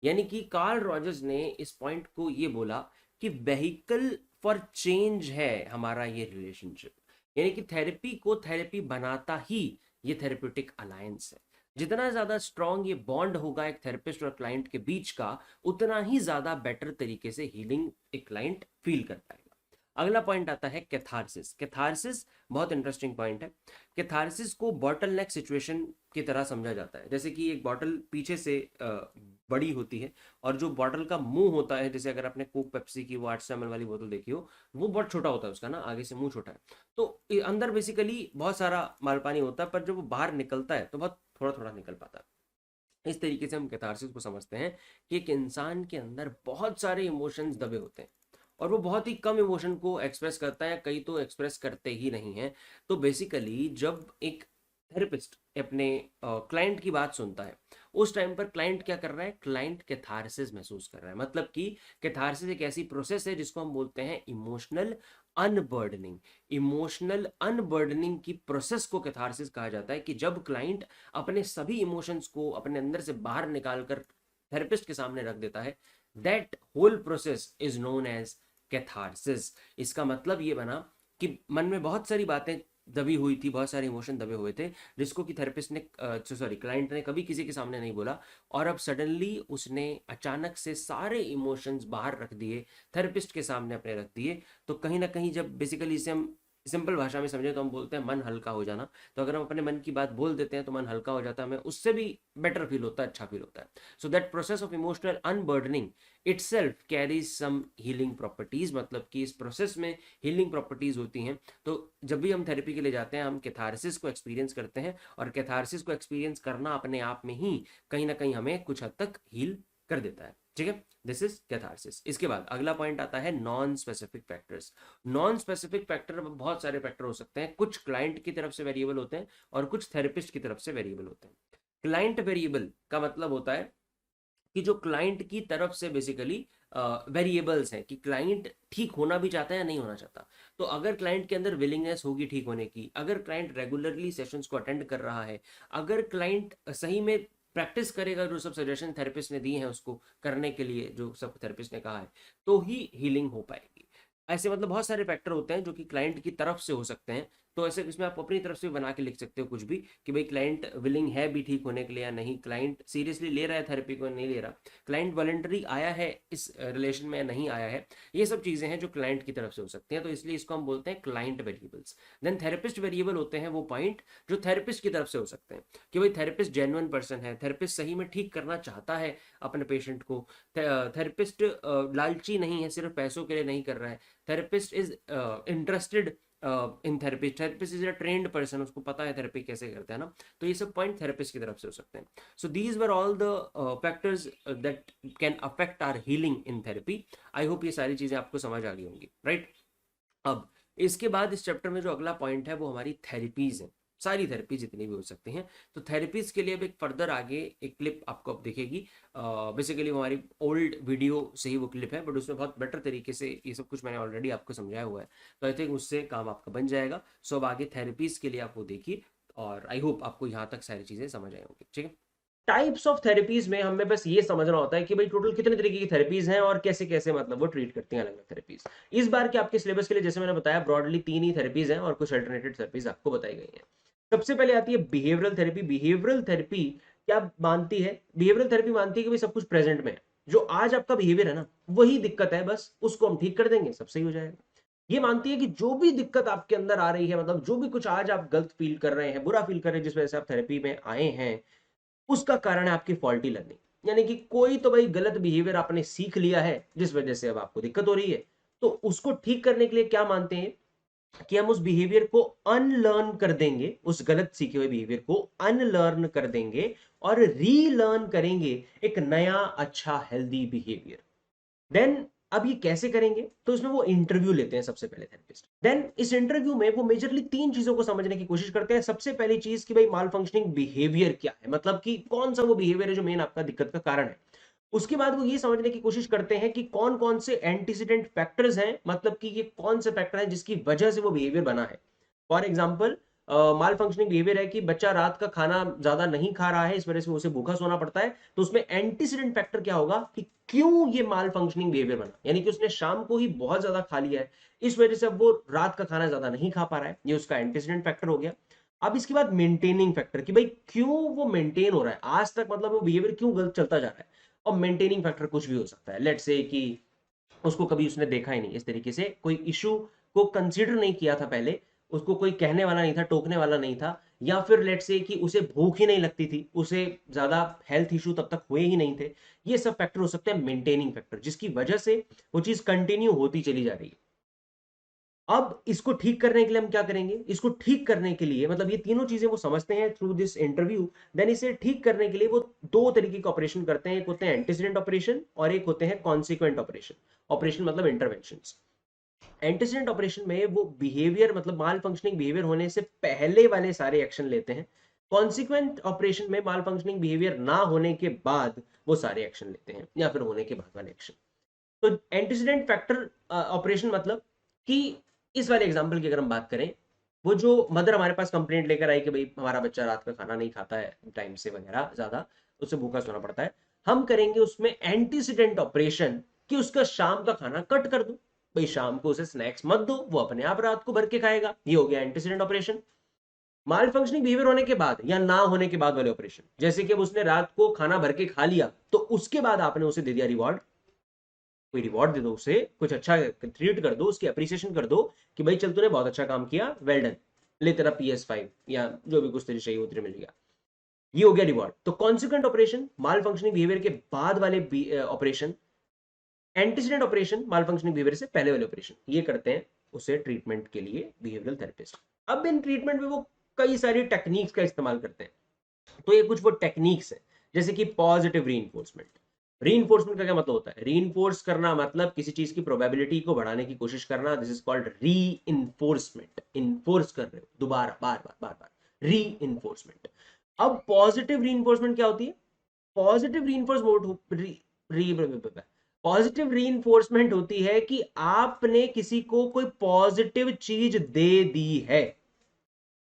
यानी कि कार्ल रॉजर्स ने इस पॉइंट को ये बोला कि व्हीकल फॉर चेंज है हमारा ये रिलेशनशिप, यानी कि थेरेपी को थेरेपी बनाता ही ये थेरेप्यूटिक अलायंस है। जितना ज्यादा स्ट्रांग ये बॉन्ड होगा एक थेरेपिस्ट और क्लाइंट के बीच का, उतना ही ज्यादा बेटर तरीके से हीलिंग एक क्लाइंट फील कर पाएगा। अगला पॉइंट आता है कैथारसिस। कैथारसिस बहुत इंटरेस्टिंग पॉइंट है। कैथारसिस को बॉटल नेक सिचुएशन की तरह समझा जाता है, जैसे कि एक बॉटल पीछे से बड़ी होती है, और जो बॉटल का मुंह होता है, जैसे अगर आपने कोक पेप्सी की वो 800 ml वाली बोतल देखी हो, वो बहुत छोटा होता है उसका ना, आगे से मुंह छोटा है, तो अंदर बेसिकली बहुत सारा माल पानी होता है, पर जब वो बाहर निकलता है तो बहुत थोड़ा थोड़ा निकल पाता है। इस तरीके से हम कैथारसिस को समझते हैं कि एक इंसान के अंदर बहुत सारे इमोशंस दबे होते हैं, और वो बहुत ही कम इमोशन को एक्सप्रेस करता है, कई तो एक्सप्रेस करते ही नहीं है। तो बेसिकली जब एक थेरेपिस्ट अपने क्लाइंट की बात सुनता है, उस टाइम पर क्लाइंट क्या कर रहा है? क्लाइंट कैथारसिस महसूस कर रहा है। मतलब कि कैथारसिस एक ऐसी प्रोसेस है जिसको हम बोलते हैं इमोशनल अनबर्डनिंग। इमोशनल अनबर्डनिंग की प्रोसेस को कैथारसिस कहा जाता है, कि जब क्लाइंट अपने सभी इमोशंस को अपने अंदर से बाहर निकाल कर थेरेपिस्ट के सामने रख देता है, that whole process is known as catharsis. इसका मतलब ये बना कि मन में बहुत सारी बातें दबी हुई थी, बहुत सारे इमोशन दबे हुए थे, जिसको कि थेरेपिस्ट ने सॉरी क्लाइंट ने कभी किसी के सामने नहीं बोला, और अब सडनली उसने अचानक से सारे इमोशंस बाहर रख दिए, थेरेपिस्ट के सामने अपने रख दिए। तो कहीं ना कहीं जब बेसिकली इसे हम सिंपल भाषा में समझे तो हम बोलते हैं मन हल्का हो जाना। तो अगर हम अपने मन की बात बोल देते हैं तो मन हल्का हो जाता है, हमें उससे भी बेटर फील होता है, अच्छा फील होता है। So that process of emotional unburdening itself carries some healing properties, मतलब कि इस प्रोसेस में हीलिंग प्रॉपर्टीज होती हैं। तो जब भी हम थेरेपी के लिए जाते हैं, हम कैथारसिस को एक्सपीरियंस करते हैं, और कैथारसिस को एक्सपीरियंस करना अपने आप में ही कहीं ना कहीं हमें कुछ हद तक हील कर देता है, ठीक है। This is catharsis. इसके बाद अगला पॉइंट आता है non specific factors. Non specific factor बहुत सारे फैक्टर हो सकते हैं, कुछ क्लाइंट की तरफ से वेरिएबल होते हैं और कुछ थेरेपिस्ट की तरफ से वेरिएबल होते हैं। क्लाइंट वेरिएबल का मतलब होता है कि जो क्लाइंट की तरफ से बेसिकली वेरिएबल्स हैं, कि क्लाइंट ठीक होना भी चाहता है या नहीं होना चाहता। तो अगर क्लाइंट के अंदर विलिंगनेस होगी ठीक होने की, अगर क्लाइंट रेगुलरली सेशंस को अटेंड कर रहा है, अगर क्लाइंट सही में प्रैक्टिस करेगा जो सब सजेशन थेरेपिस्ट ने दिए हैं उसको करने के लिए, जो सब थेरेपिस्ट ने कहा है, तो ही हीलिंग हो पाएगी। ऐसे मतलब बहुत सारे फैक्टर होते हैं जो कि क्लाइंट की तरफ से हो सकते हैं। तो ऐसे इसमें आप अपनी तरफ से बना के लिख सकते हो कुछ भी, कि भाई क्लाइंट विलिंग है भी ठीक होने के लिए या नहीं, क्लाइंट सीरियसली ले रहा है थेरेपी को नहीं ले रहा, क्लाइंट वॉलंटरी आया है इस रिलेशन में या नहीं आया है। ये सब चीजें हैं जो क्लाइंट की तरफ से हो सकती हैं, तो इसलिए इसको हम बोलते हैं client variables. Then therapist variable होते हैं वो पॉइंट जो थेरेपिस्ट की तरफ से हो सकते हैं, कि भाई थेरेपिस्ट जेन्युइन पर्सन है, थेरेपिस्ट सही में ठीक करना चाहता है अपने पेशेंट को, थेरेपिस्ट लालची नहीं है, सिर्फ पैसों के लिए नहीं कर रहा है, therapist is interested in therapy, therapist is a trained person, उसको पता है थेरेपी कैसे करते हैं ना। तो ये सब पॉइंट थेरेपिस्ट की तरफ से हो सकते हैं। So these were all the factors that can affect our healing in therapy. I hope ये सारी चीजें आपको समझ आ गई होंगी, राइट। अब इसके बाद इस चैप्टर में जो अगला पॉइंट है वो हमारी थेरेपीज है। सारी थेरेपी जितनी भी हो सकती हैं। तो थेरेपीज के लिए अब एक फर्दर आगे एक क्लिप आपको अब दिखेगी। बेसिकली हमारी ओल्ड वीडियो से ही वो क्लिप है, बट उसमें बहुत बेटर तरीके से ये सब कुछ मैंने ऑलरेडी आपको समझाया हुआ है, तो आई थिंक उससे काम आपका बन जाएगा। सो अब आगे थेरेपीज के लिए आप वो देखिए, और आई होप आपको यहाँ तक सारी चीज़ें समझ आए होंगी। ठीक है, टाइप्स ऑफ थेरेपीज में हमें बस ये समझना होता है कि भाई टोटल कितने तरीके की थेरेपीज हैं और कैसे कैसे मतलब वो ट्रीट करती हैं अलग अलग थेरेपीज। इस बार के आपके सिलेबस के लिए जैसे मैंने बताया ब्रॉडली 3 ही थेरेपीज हैं और कुछ अल्टरनेटिव थेरेपीज आपको बताई गई हैं। सबसे पहले आती है बिहेवियरल थेरेपी। बिहेवियरल थेरेपी क्या मानती है? बिहेवियरल थेरेपी मानती है कि भाई सब कुछ प्रेजेंट में है, जो आज आपका बिहेवियर है ना वही दिक्कत है, बस उसको हम ठीक कर देंगे सब सही हो जाएगा। ये मानती है कि जो भी दिक्कत आपके अंदर आ रही है, मतलब जो भी कुछ आज आप गलत फील कर रहे हैं, बुरा फील कर रहे हैं, जिस वजह से आप थेरेपी में आए हैं, उसका कारण है आपकी फॉल्टी लर्निंग। यानी कि कोई तो भाई गलत बिहेवियर आपने सीख लिया है जिस वजह से अब आपको दिक्कत हो रही है, तो उसको ठीक करने के लिए क्या मानते हैं कि हम उस बिहेवियर को अनलर्न कर देंगे, उस गलत सीखे हुए बिहेवियर को अनलर्न कर देंगे और रीलर्न करेंगे एक नया अच्छा हेल्दी बिहेवियर। देन अब ये कैसे करेंगे? तो इसमें वो इंटरव्यू लेते हैं सबसे पहले थेरेपिस्ट। देन इस इंटरव्यू में वो मेजरली 3 चीजों को समझने की कोशिश करते हैं। सबसे पहली चीज कि भाई माल फंक्शनिंग बिहेवियर क्या है, मतलब कि कौन सा वो बिहेवियर है जो मेन आपका दिक्कत का कारण है। उसके बाद वो ये समझने की कोशिश करते हैं कि कौन कौन से एंटीसीडेंट फैक्टर्स हैं, मतलब कि ये कौन से फैक्टर हैं जिसकी वजह से वो बिहेवियर बना है। For example mall functioning behaviour है कि बच्चा रात का खाना ज्यादा नहीं खा रहा है, इस वजह से उसे भूखा सोना पड़ता है, तो उसमें एंटीसीडेंट फैक्टर क्या होगा कि क्यों ये माल फंक्शनिंग बिहेवियर बना, यानी कि उसने शाम को ही बहुत ज्यादा खा लिया है, इस वजह से अब वो रात का खाना ज्यादा नहीं खा पा रहा है, ये उसका एंटीसीडेंट फैक्टर हो गया। अब इसके बाद मेंटेनिंग फैक्टर कि भाई क्यों वो मेंटेन हो रहा है आज तक, मतलब वो बिहेवियर क्यों गलत चलता जा रहा है। और मेंटेनिंग फैक्टर कुछ भी हो सकता है, लेट्स से कि उसको कभी उसने देखा ही नहीं, इस तरीके से कोई इशू को कंसीडर नहीं किया था पहले, उसको कोई कहने वाला नहीं था, टोकने वाला नहीं था, या फिर लेट्स से कि उसे भूख ही नहीं लगती थी, उसे ज्यादा हेल्थ इशू तब तक हुए ही नहीं थे। ये सब फैक्टर हो सकते हैं मेंटेनिंग फैक्टर, जिसकी वजह से वो चीज कंटिन्यू होती चली जा रही है। अब इसको ठीक करने के लिए हम क्या करेंगे? इसको ठीक करने के लिए मतलब ये तीनों चीजें वो समझते हैं थ्रू दिस इंटरव्यू। देन इसे ठीक करने के लिए वो दो तरीके के ऑपरेशन करते हैं, एक होते हैं एंटीसीडेंट ऑपरेशन और एक होते हैं कॉन्सिक्वेंट ऑपरेशन। ऑपरेशन मतलब इंटरवेंशंस। एंटीसीडेंट ऑपरेशन में वो बिहेवियर मतलब माल फंक्शनिंग बिहेवियर होने से पहले वाले सारे एक्शन लेते हैं। कॉन्सिक्वेंट ऑपरेशन में माल फंक्शनिंग बिहेवियर ना होने के बाद वो सारे एक्शन लेते हैं, या फिर होने के बाद वाले एक्शन। तो एंटीसीडेंट फैक्टर ऑपरेशन मतलब कि इस वाले एग्जांपल की अगर हम बात करें, वो जो मदर हमारे पास कंप्लेंट लेकर आई कि भाई हमारा बच्चा रात का खाना नहीं खाता है टाइम से वगैरह, ज्यादा उससे भूखा सोना पड़ता है, हम करेंगे उसमें एंटीसीडेंट ऑपरेशन कि उसका शाम का खाना कट कर दो। भाई शाम को उसे स्नैक्स मत दो, वो अपने आप रात को भर के खाएगा, ये हो गया एंटीसीडेंट ऑपरेशन। माल फंक्शनिंग बिहेवियर होने के बाद या ना होने के बाद वाले ऑपरेशन, जैसे कि अब उसने रात को खाना भर के खा लिया, तो उसके बाद आपने उसे दे दिया रिवॉर्ड, कोई रिवॉर्ड दे दो, उसे कुछ अच्छा ट्रीट कर दो, उसकी अप्रिसिएशन कर दो कि भाई चल तूने बहुत अच्छा काम किया, वेल डन, ले तेरा PS5 या जो भी कुछ तेरे चाहिए वो तेरे मिल गया। ये हो गया रिवॉर्ड। तो कॉन्सिक्वेंट ऑपरेशन माल फंक्शनिंग बिहेवियर के बाद वाले ऑपरेशन, एंटीसीडेंट ऑपरेशन माल फंक्शनिंग बिहेवियर से पहले वाले ऑपरेशन, ये करते हैं उसे ट्रीटमेंट के लिए बिहेवियरल थेरेपिस्ट। अब इन ट्रीटमेंट में वो कई सारी टेक्निक्स का इस्तेमाल करते हैं। तो ये कुछ वो टेक्निक्स है, जैसे कि पॉजिटिव रीइंफोर्समेंट। रीइंफोर्समेंट का क्या मतलब होता है? रीइंफोर्स करना मतलब किसी चीज की प्रोबेबिलिटी को बढ़ाने की कोशिश करना, this is called reinforcement. Enforce कर रहे हो दोबारा, बार बार बार बार, रीइंफोर्समेंट। अब पॉजिटिव रीइंफोर्समेंट क्या होती है? पॉजिटिव रीइंफोर्समेंट पॉजिटिव रीइंफोर्समेंट होती है कि आपने किसी को कोई पॉजिटिव चीज दे दी है।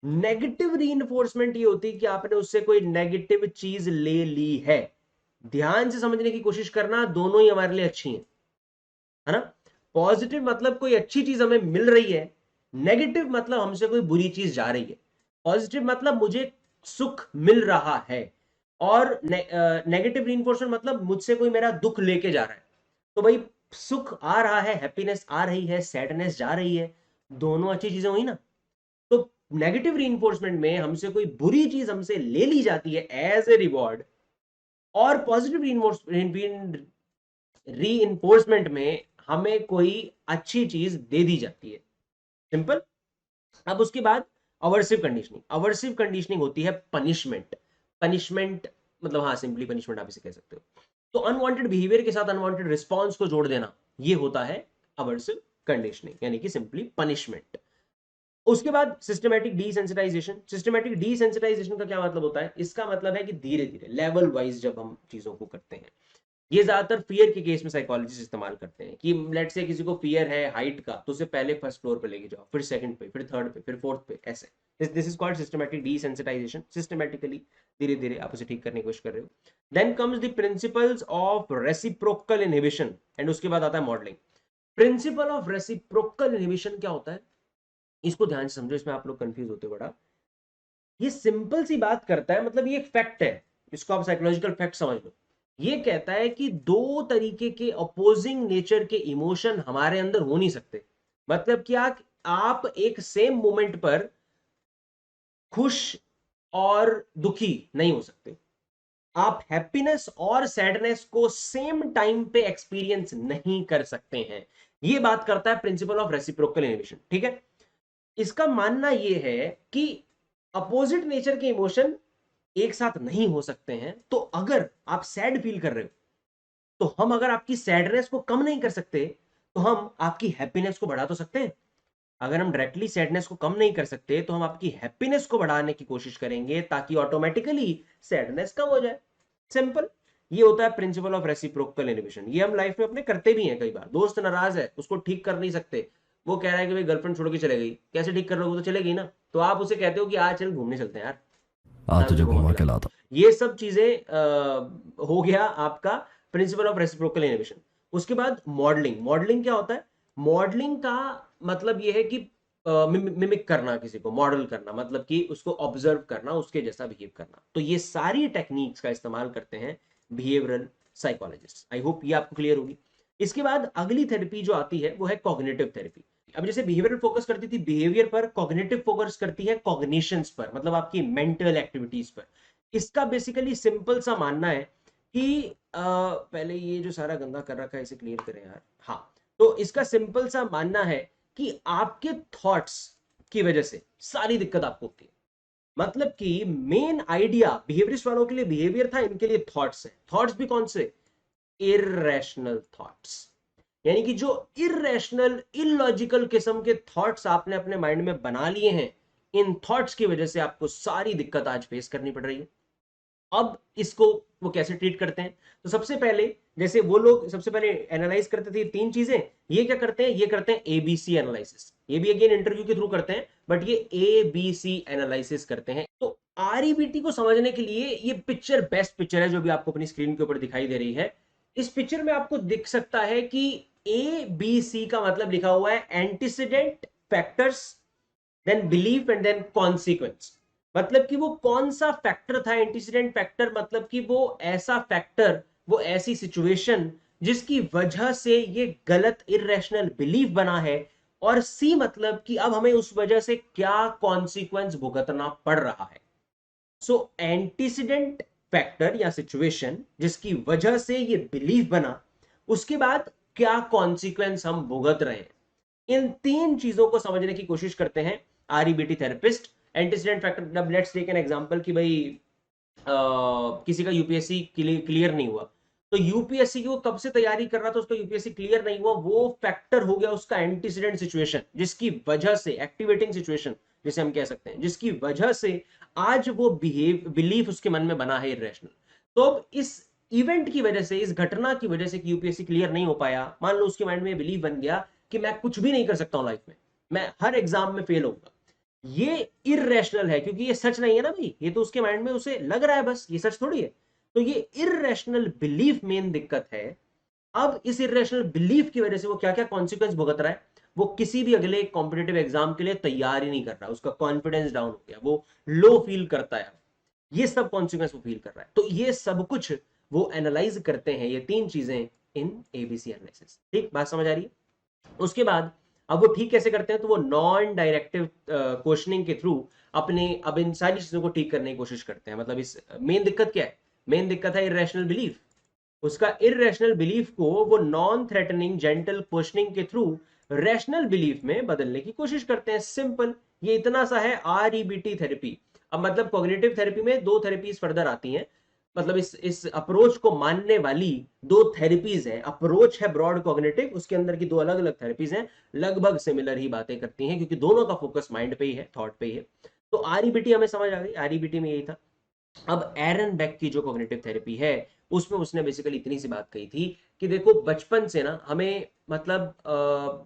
नेगेटिव रीइंफोर्समेंट ये होती है कि आपने उससे कोई नेगेटिव चीज ले ली है। ध्यान से समझने की कोशिश करना, दोनों ही हमारे लिए अच्छी हैं, है ना? पॉजिटिव मतलब कोई अच्छी चीज हमें मिल रही है, नेगेटिव मतलब हमसे कोई बुरी चीज जा रही है। पॉजिटिव मतलब मुझे सुख मिल रहा है, और नेगेटिव रीइंफोर्समेंट मतलब मुझसे कोई मेरा दुख लेके जा रहा है। तो भाई सुख आ रहा है, हैप्पीनेस आ रही है, सैडनेस जा रही है, दोनों अच्छी चीजें हुई ना। तो नेगेटिव रीइंफोर्समेंट में हमसे कोई बुरी चीज हमसे ले ली जाती है एज ए रिवॉर्ड, और पॉजिटिव रीइंफोर्समेंट में हमें कोई अच्छी चीज दे दी जाती है। सिंपल। अब उसके बाद अवर्सिव कंडीशनिंग। अवर्सिव कंडीशनिंग होती है पनिशमेंट। पनिशमेंट मतलब हाँ सिंपली पनिशमेंट आप इसे कह सकते हो। तो अनवांटेड बिहेवियर के साथ अनवांटेड रिस्पॉन्स को जोड़ देना, ये होता है अवर्सिव कंडीशनिंग, यानी कि सिंपली पनिशमेंट। उसके बाद सिस्टमैटिक डीसेंसिटाइजेशन। सिस्टमैटिक डीसेंसिटाइजेशन का क्या मतलब होता है? इसका मतलब है कि धीरे धीरे लेवल वाइज जब हम चीजों को करते हैं, ये ज्यादातर फियर के केस में साइकोलॉजिस्ट इस्तेमाल करते हैं कि लेट से किसी को फियर है हाइट का, तो उसे पहले फर्स्ट फ्लोर पे लेके जाओ, फिर सेकंड पे, फिर थर्ड पे, फिर फोर्थ पे, ऐसे। This is called systematic desensitization. Systematically धीरे धीरे आप उसे ठीक करने की कोशिश कर रहे हो। Then comes the principles of reciprocal inhibition, and उसके बाद आता है modelling. Principle of reciprocal inhibition क्या होता है, इसको ध्यान से समझो, इसमें आप लोग कंफ्यूज होते बड़ा। ये सिंपल सी बात करता है, मतलब ये एक फैक्ट है, इसको आप साइकोलॉजिकल फैक्ट समझ लो। ये कहता है कि दो तरीके के अपोजिंग नेचर के इमोशन हमारे अंदर हो नहीं सकते। मतलब कि आप एक सेम मोमेंट पर खुश और दुखी नहीं हो सकते। आप हैप्पीनेस और सैडनेस को सेम टाइम पे एक्सपीरियंस नहीं कर सकते हैं। ये बात करता है प्रिंसिपल ऑफ रेसिप्रोकल इनहिबिशन, ठीक है। इसका मानना यह है कि अपोजिट नेचर के इमोशन एक साथ नहीं हो सकते हैं। तो अगर आप सैड फील कर रहे हो, तो हम अगर आपकी सैडनेस को कम नहीं कर सकते, तो हम आपकी हैप्पीनेस को बढ़ा तो सकते हैं। अगर हम डायरेक्टली सैडनेस को कम नहीं कर सकते, तो हम आपकी हैप्पीनेस को बढ़ाने की कोशिश करेंगे ताकि ऑटोमेटिकली सैडनेस कम हो जाए। सिंपल। ये होता है प्रिंसिपल ऑफ रेसिप्रोकल इनहिबिशन। ये हम लाइफ में अपने करते भी हैं। कई बार दोस्त नाराज है, उसको ठीक कर नहीं सकते, वो कह रहा है कि भाई गर्लफ्रेंड छोड़ के चले गई, कैसे ठीक कर रहे हो, वो तो चले गई ना, तो आप उसे कहते हो कि आज चल घूमने चलते हैं यार, आज मैं तुझे तुझे घुमा घुमा के के लाता हूं। लाता ये सब चीजें हो गया आपका प्रिंसिपल ऑफ रेसिप्रोकल इनहिबिशन। उसके बाद मॉडलिंग। मॉडलिंग क्या होता है? मॉडलिंग का मतलब ये है कि मिमिक करना, किसी को मॉडल करना, मतलब कि उसको ऑब्जर्व करना, उसके जैसा बिहेव करना। तो ये सारी टेक्निक्स का इस्तेमाल करते हैं बिहेवियरल साइकोलॉजिस्ट। आई होप ये आपको क्लियर होगी। इसके बाद अगली थेरेपी जो आती है वो है कॉग्निटिव थेरेपी। अब जैसे बिहेवियरल फोकस करती थी बिहेवियर पर, कॉग्निटिव फोकस करती है कॉग्निशंस पर, मतलब आपकी मेंटल एक्टिविटीज पर। इसका बेसिकली सिंपल सा मानना है कि पहले ये जो सारा गंदा कर रखा है इसे क्लियर करें यार। हाँ, तो इसका सिंपल सा मानना है कि आपके थॉट्स की वजह से सारी दिक्कत आपको होती है। मतलब कि मेन आइडिया बिहेवियरिस्ट वालों के लिए बिहेवियर था, इनके लिए थॉट्स है। थॉट्स भी कौन से? Irrational thoughts. यानी कि जो इररेशनल इलॉजिकल किस्म के थॉट्स आपने अपने माइंड में बना लिए हैं, इन थॉट्स की वजह से आपको सारी दिक्कत आज फेस करनी पड़ रही है। अब इसको वो कैसे ट्रीट करते हैं? तो सबसे पहले, जैसे वो लोग सबसे पहले एनालाइज करते थे तीन चीजें, ये क्या करते हैं? ये करते हैं एबीसी एनालिसिस। ये भी अगेन इंटरव्यू के थ्रू करते हैं, बट ये एबीसी एनालिसिस करते हैं। तो आरईबीटी को समझने के लिए ये पिक्चर बेस्ट पिक्चर है जो भी आपको अपनी स्क्रीन के ऊपर दिखाई दे रही है। इस पिक्चर में आपको दिख सकता है कि ए बी सी का मतलब लिखा हुआ है antecedent, factors, then belief and then consequence. मतलब कि वो कौन सा फैक्टर था एंटीसीडेंट फैक्टर, मतलब कि वो ऐसा फैक्टर, वो ऐसी सिचुएशन जिसकी वजह से ये गलत इरेशनल बिलीफ बना है। और सी मतलब कि अब हमें उस वजह से क्या कॉन्सिक्वेंस भुगतना पड़ रहा है। सो एंटीसीडेंट फैक्टर या सिचुएशन जिसकी वजह से ये बिलीफ बना, उसके बाद क्या कॉन्सिक्वेंस हम भुगत रहे हैं, इन तीन चीजों को समझने की कोशिश करते हैं आरईबीटी थेरेपिस्ट। एंटीसीडेंट फैक्टर, अब लेट्स टेक एन एग्जांपल कि भाई किसी का यूपीएससी क्लियर नहीं हुआ, तो यूपीएससी की वो कब से तैयारी कर रहा था, उसका यूपीएससी क्लियर नहीं हुआ, वो फैक्टर हो गया उसका एंटीसीडेंट सिचुएशन, जिसकी वजह से एक्टिवेटिंग सिचुएशन जिसे हम कह सकते हैं, जिसकी वजह से आज वो बिलीफ उसके मन में बना है इरेशनल। तो अब इस इवेंट की वजह से, इस घटना की वजह से कि यूपीएससी क्लियर नहीं हो पाया, मान लो उसके माइंड में बिलीव बन गया कि मैं कुछ भी नहीं कर सकता हूं लाइफ में, मैं हर एग्जाम में फेल होऊंगा। ये इररेशनल है क्योंकि ये सच नहीं है ना भाई, ये तो उसके माइंड में उसे लग रहा है, बस ये सच थोड़ी है। तो ये इररेशनल बिलीफ मेन दिक्कत है। अब इस इरेशनल बिलीफ की वजह से वो क्या क्या कॉन्सिक्वेंस भुगत रहा है, वो किसी भी अगले कॉम्पिटेटिव एग्जाम के लिए तैयार ही नहीं कर रहा, उसका कॉन्फिडेंस डाउन हो गया, वो लो फील करता है। ये सब कॉन्सिक्वेंस वो फील कर रहा है। तो ये सब कुछ वो एनालाइज करते हैं, ये तीन चीजें, इन एबीसी एनालिसिस। ठीक बात समझ आ रही है? उसके बाद अब वो ठीक कैसे करते हैं? तो वो नॉन डायरेक्टिव क्वेश्चनिंग के थ्रू अपने अब इन सारी चीजों को ठीक करने की कोशिश करते हैं। मतलब इस मेन दिक्कत क्या है? मेन दिक्कत है इरेशनल बिलीफ। उसका इरेशनल बिलीफ को वो नॉन थ्रेटनिंग जेंटल क्वेश्चनिंग के थ्रू रैशनल बिलीफ में बदलने की कोशिश करते हैं। सिंपल, ये इतना सा है आरईबीटी थेरेपी। अब मतलब कॉग्निटिव थेरेपी में दो थेरेपीज फर्दर आती हैं। मतलब इस अप्रोच को मानने वाली दो थेरेपीज हैं। अप्रोच है ब्रॉड कॉग्निटिव, उसके अंदर की दो अलग अलग थेरेपीज हैं, लगभग सिमिलर ही बातें करती हैं क्योंकि दोनों का फोकस माइंड पे ही है, थॉट पे ही है। तो आरईबीटी हमें समझ आ गई, आरईबीटी में यही था। अब एरन बेक की जो कॉग्निटिव थेरेपी है उसमें उसने बेसिकली इतनी सी बात कही थी कि देखो बचपन से ना हमें मतलब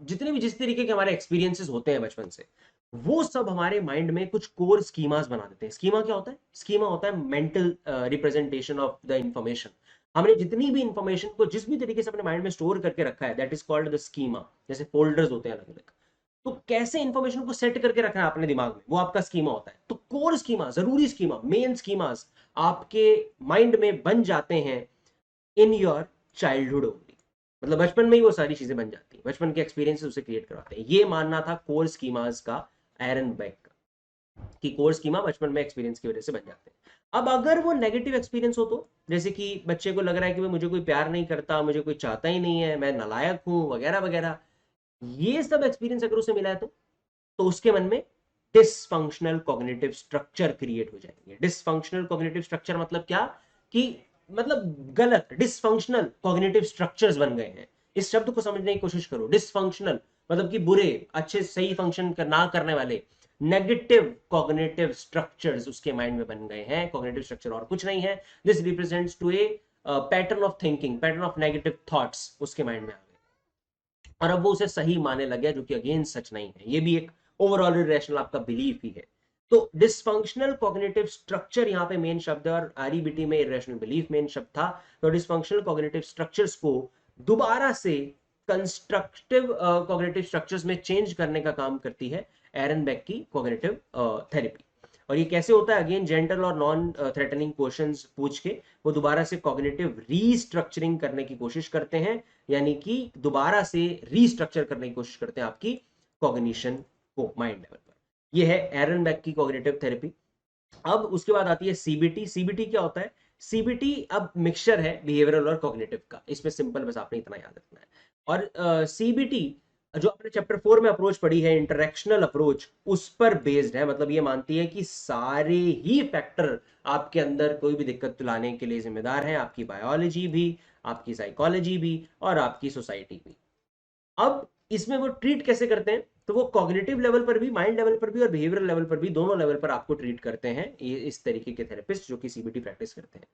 जितने भी जिस तरीके के हमारे एक्सपीरियंसेस होते हैं बचपन से, वो सब हमारे माइंड में कुछ कोर स्कीमास बना देते हैं। स्कीमा क्या होता है? स्कीमा होता है mental representation of the information. हमने जितनी भी इंफॉर्मेशन को जिस भी तरीके से अपने माइंड में स्टोर करके रखा है, that is called the schema. जैसे फोल्डर्स होते हैं अलग अलग, तो कैसे इंफॉर्मेशन को सेट करके रखना है अपने दिमाग में, वो आपका स्कीमा होता है। तो कोर स्कीमा, जरूरी स्कीमा, मेन स्कीमास आपके माइंड में बन जाते हैं इन योर चाइल्डहुड ओनली। मतलब बचपन में ही वो सारी चीजें बन जाती हैं, बचपन के एक्सपीरियंसेस उसे क्रिएट करवाते हैं। ये मानना था कोर स्कीमास का एरन बेक का, कि कोर स्कीमा बचपन में एक्सपीरियंस की वजह से बन जाते हैं। अब अगर वो नेगेटिव एक्सपीरियंस हो, तो जैसे कि बच्चे को लग रहा है कि मुझे कोई प्यार नहीं करता, मुझे कोई चाहता ही नहीं है, मैं नालायक हूं वगैरह वगैरह, ये सब एक्सपीरियंस अगर उसे मिला है तो उसके मन में डिसफंक्शनल कॉग्निटिव स्ट्रक्चर क्रिएट हो जाएंगे। डिसफंक्शनल कॉग्निटिव स्ट्रक्चर मतलब क्या? कि मतलब गलत, डिसफंक्शनल कॉग्निटिव स्ट्रक्चर्स बन गए हैं। इस शब्द को समझने की कोशिश करो। डिसफंक्शनल मतलब कि बुरे, अच्छे सही फंक्शन ना करने वाले नेगेटिव कॉग्निटिव स्ट्रक्चर्स उसके माइंड में बन गए हैं। कॉग्निटिव स्ट्रक्चर और कुछ नहीं है, this represents to A pattern of thinking, pattern of negative thoughts उसके माइंड में आ गए, और अब वो उसे सही मानने लग गया, जो कि अगेन सच नहीं है। ये भी एक ओवरऑल इरेशनल आपका बिलीफ ही है। तो डिसफंक्शनल कॉग्निटिव स्ट्रक्चर यहाँ पे मेन शब्द है, और आरईबीटी में इरेशनल बिलीफ मेन शब्द था। तो डिसफंक्शनल कॉग्निटिव स्ट्रक्चर्स को दोबारा से कंस्ट्रक्टिव कॉग्निटिव स्ट्रक्चर्स में चेंज करने का काम करती है एरन बेक की कॉग्निटिव थेरेपी। और ये कैसे होता है? अगेन जेंटल और नॉन थ्रेटनिंग क्वेश्चंस पूछ के वो दोबारा से कॉग्निटिव रीस्ट्रक्चरिंग करने की कोशिश करते हैं, यानी कि दोबारा से रीस्ट्रक्चर करने की कोशिश करते हैं आपकी कॉग्निशन को माइंड लेवल पर। ये है एरन बेक की कॉग्निटिव थेरेपी। अब उसके बाद आती है सीबीटी। सीबीटी क्या होता है? सीबीटी अब मिक्सचर है बिहेवियरल और कॉग्निटिव का, इसमें सिंपल बस आपने इतना याद रखना है। और सीबीटी जो आपने चैप्टर 4 में अप्रोच पढ़ी है, इंटरेक्शनल अप्रोच, उस पर बेस्ड है। मतलब ये मानती है कि सारे ही फैक्टर आपके अंदर कोई भी दिक्कत लाने के लिए जिम्मेदार हैं, आपकी बायोलॉजी भी, आपकी साइकोलॉजी भी, और आपकी सोसाइटी भी। अब इसमें वो ट्रीट कैसे करते हैं? तो वो कॉग्निटिव लेवल पर भी, माइंड लेवल पर भी, और बिहेवियरल लेवल पर भी, दोनों लेवल पर आपको ट्रीट करते हैं ये इस तरीके के थेरेपिस्ट जो कि सीबीटी प्रैक्टिस करते हैं।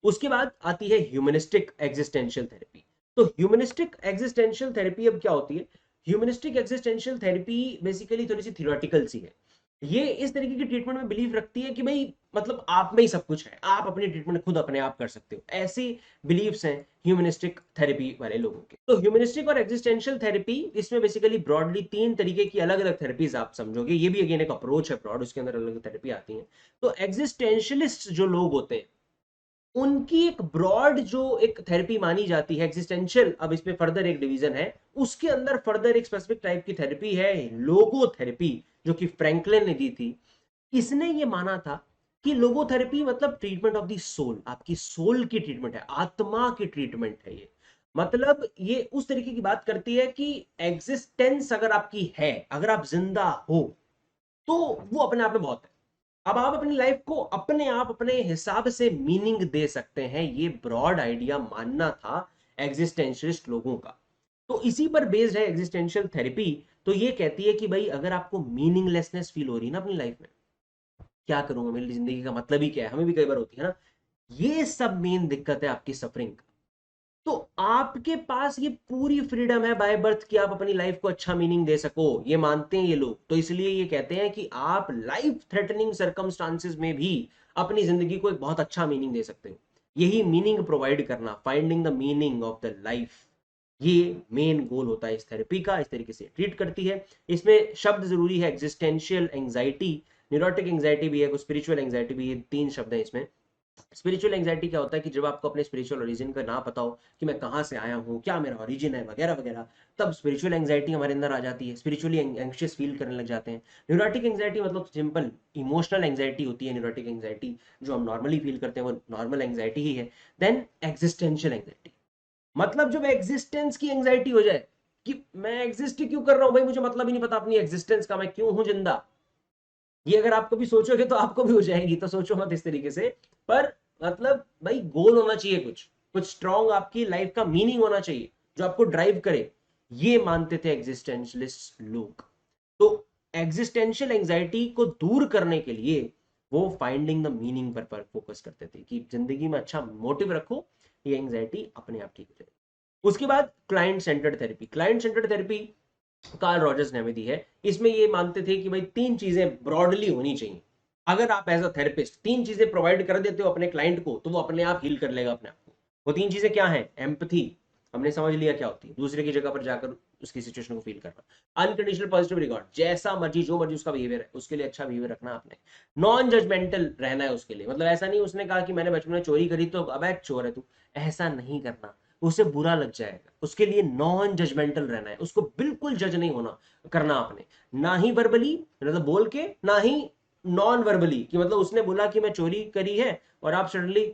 उसके बाद आती है ह्यूमनिस्टिक एग्जिस्टेंशियल थेरेपी। तो ह्यूमनिस्टिक एग्जिस्टेंशियल थेरेपी अब क्या होती है? ह्यूमनिस्टिक एग्जिस्टेंशियल थेरेपी बेसिकली थोड़ी सी थियोरेटिकल सी है। ये इस तरीके की ट्रीटमेंट में बिलीव रखती है कि भाई मतलब आप में ही सब कुछ है, आप अपनी ट्रीटमेंट खुद अपने आप कर सकते हो। ऐसी बिलीव्स हैं ह्यूमनिस्टिक थेरेपी वाले लोगों के। तो ह्यूमनिस्टिक और एग्जिस्टेंशियल थेरेपी, इसमें बेसिकली ब्रॉडली तीन तरीके की अलग अलग थेरेपीज आप समझोगे। ये भी अगेन एक अप्रोच है ब्रॉड, उसके अंदर अलग अलग थेरेपी आती है। तो एग्जिस्टेंशियलिस्ट जो लोग होते हैं उनकी एक ब्रॉड जो एक थेरेपी मानी जाती है एग्जिस्टेंशियल, अब इसमें फर्दर एक डिवीजन है, उसके अंदर फर्दर एक स्पेसिफिक टाइप की थेरेपी है लोगोथेरेपी, जो कि फ्रैंकलिन ने दी थी। इसने ये माना था कि लोगोथेरेपी मतलब ट्रीटमेंट ऑफ द सोल, आपकी सोल की ट्रीटमेंट है, आत्मा की ट्रीटमेंट है ये। मतलब ये उस तरीके की बात करती है कि एग्जिस्टेंस अगर आपकी है, अगर आप जिंदा हो, तो वो अपने आप में बहुत है। अब आप अपनी लाइफ को अपने आप अपने हिसाब से मीनिंग दे सकते हैं, ये ब्रॉड आइडिया मानना था एग्जिस्टेंशियलिस्ट लोगों का। तो इसी पर बेस्ड है एग्जिस्टेंशियल थेरेपी। तो ये कहती है कि भाई अगर आपको मीनिंगलेसनेस फील हो रही है ना अपनी लाइफ में, क्या करूंगा, मेरी जिंदगी का मतलब ही क्या है, हमें भी कई बार होती है ना, ये सब मेन दिक्कत है आपकी सफरिंग। तो आपके पास ये पूरी फ्रीडम है बाय बर्थ कि आप अपनी लाइफ को अच्छा मीनिंग दे सको, ये मानते हैं ये लोग। तो इसलिए ये कहते हैं कि आप लाइफ थ्रेटनिंग सर्कमस्टांसेस में भी अपनी जिंदगी को एक बहुत अच्छा मीनिंग दे सकते हो। यही मीनिंग प्रोवाइड करना, finding the meaning of the life, ये मेन गोल होता है इस थेरेपी का। इस तरीके से ट्रीट करती है। इसमें शब्द जरूरी है, एग्जिस्टेंशियल एंजाइटी, न्यूरोटिक एंजाइटी भी है, स्पिरिचुअल एंजाइटी भी, ये तीन शब्द है इसमें। स्पिरिचुअल एंजाइटी क्या होता है कि जब आपको अपने स्पिरिचुअल ओरिजिन का ना पता हो कि मैं कहाँ से आया हूँ, क्या मेरा ओरिजिन है वगैरह वगैरह, तब स्पिरिचुअल एंजाइटी हमारे अंदर आ जाती है, स्पिरिचुअली एंग्शियस फील करने लग जाते हैं। न्यूरोटिक एंजाइटी मतलब सिंपल इमोशनल एंजाइटी होती है। न्यूरोटिक एंजाइटी जो हम नॉर्मली फील करते हैं वो नॉर्मल एंजाइटी ही है। देन एग्जिस्टेंशियल एंजाइटी मतलब जब एग्जिस्टेंस की एंजाइटी हो जाए कि मैं एग्जिस्ट क्यों कर रहा हूं भाई, मुझे मतलब ही नहीं पता अपनी एग्जिस्टेंस का, मैं क्यों हूं जिंदा। ये अगर आप कभी सोचोगे तो आपको भी हो जाएगी, तो सोचो मत इस तरीके से। पर मतलब भाई गोल होना चाहिए, कुछ स्ट्रॉन्ग आपकी लाइफ का मीनिंग होना चाहिए जो आपको ड्राइव करे, ये मानते थे एग्जिस्टेंशलिस्ट लोग। तो एग्जिस्टेंशियल एंजाइटी को दूर करने के लिए वो फाइंडिंग द मीनिंग पर फोकस करते थे कि जिंदगी में अच्छा मोटिव रखो, ये एंजाइटी अपने आप ठीक हो जाएगी। उसके बाद client centred therapy. Client centred therapy Karl Rogers ने हमें दी है। इसमें ये मानते थे कि भाई 3 चीजें ब्रॉडली होनी चाहिए। अगर आप एज अ थेरेपिस्ट 3 चीजें प्रोवाइड कर देते हो अपने क्लाइंट को, तो वो अपने आप हील कर लेगा अपने आप को। वो 3 चीजें क्या है? एम्पथी, हमने समझ लिया क्या होती है, दूसरे की जगह पर जाकर उसकी सिचुएशन को फील करना। अनकंडीशनल पॉजिटिव रिगार्ड, जैसा मर्जी जो मर्जी उसका बिहेवियर है उसके लिए अच्छा बिहेवियर रखना आपने। नॉन जजमेंटल रहना है उसके लिए, मतलब ऐसा नहीं उसने कहा कि मैंने बचपन में चोरी करी तो अब चोर है तू, ऐसा नहीं करना, उसे बुरा लग जाएगा। उसके लिए नॉन जजमेंटल रहना है, उसको बिल्कुल जज नहीं होना करना आपने, ना ही वर्बली मतलब बोल के, ना ही नॉन वर्बली कि मतलब उसने बोला कि मैं चोरी करी है और आप सडनली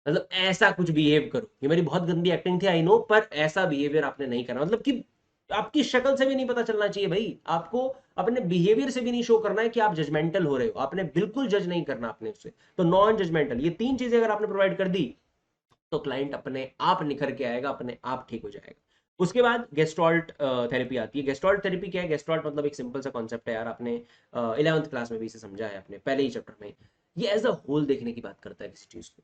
मतलब ऐसा कुछ बिहेव करो। ये मेरी बहुत गंदी एक्टिंग थी आई नो, पर ऐसा बिहेवियर आपने नहीं करना। मतलब कि आपकी शक्ल से भी नहीं पता चलना चाहिए भाई, आपको अपने बिहेवियर से भी नहीं शो करना है कि आप जजमेंटल हो रहे हो, आपने बिल्कुल जज नहीं करना आपने उससे। तो नॉन जजमेंटल, ये 3 चीजें अगर आपने प्रोवाइड कर दी तो क्लाइंट अपने आप निखर के आएगा, अपने आप ठीक हो जाएगा। उसके बाद गेस्टॉल्ट थेरेपी आती है। गेस्टॉल्ट थेरेपी क्या है? गेस्टॉल्ट मतलब एक सिंपल सा कॉन्सेप्ट है यार, आपने 11th क्लास में भी इसे समझा है अपने पहले ही चैप्टर में। ये एज अ होल देखने की बात करता है किसी चीज को।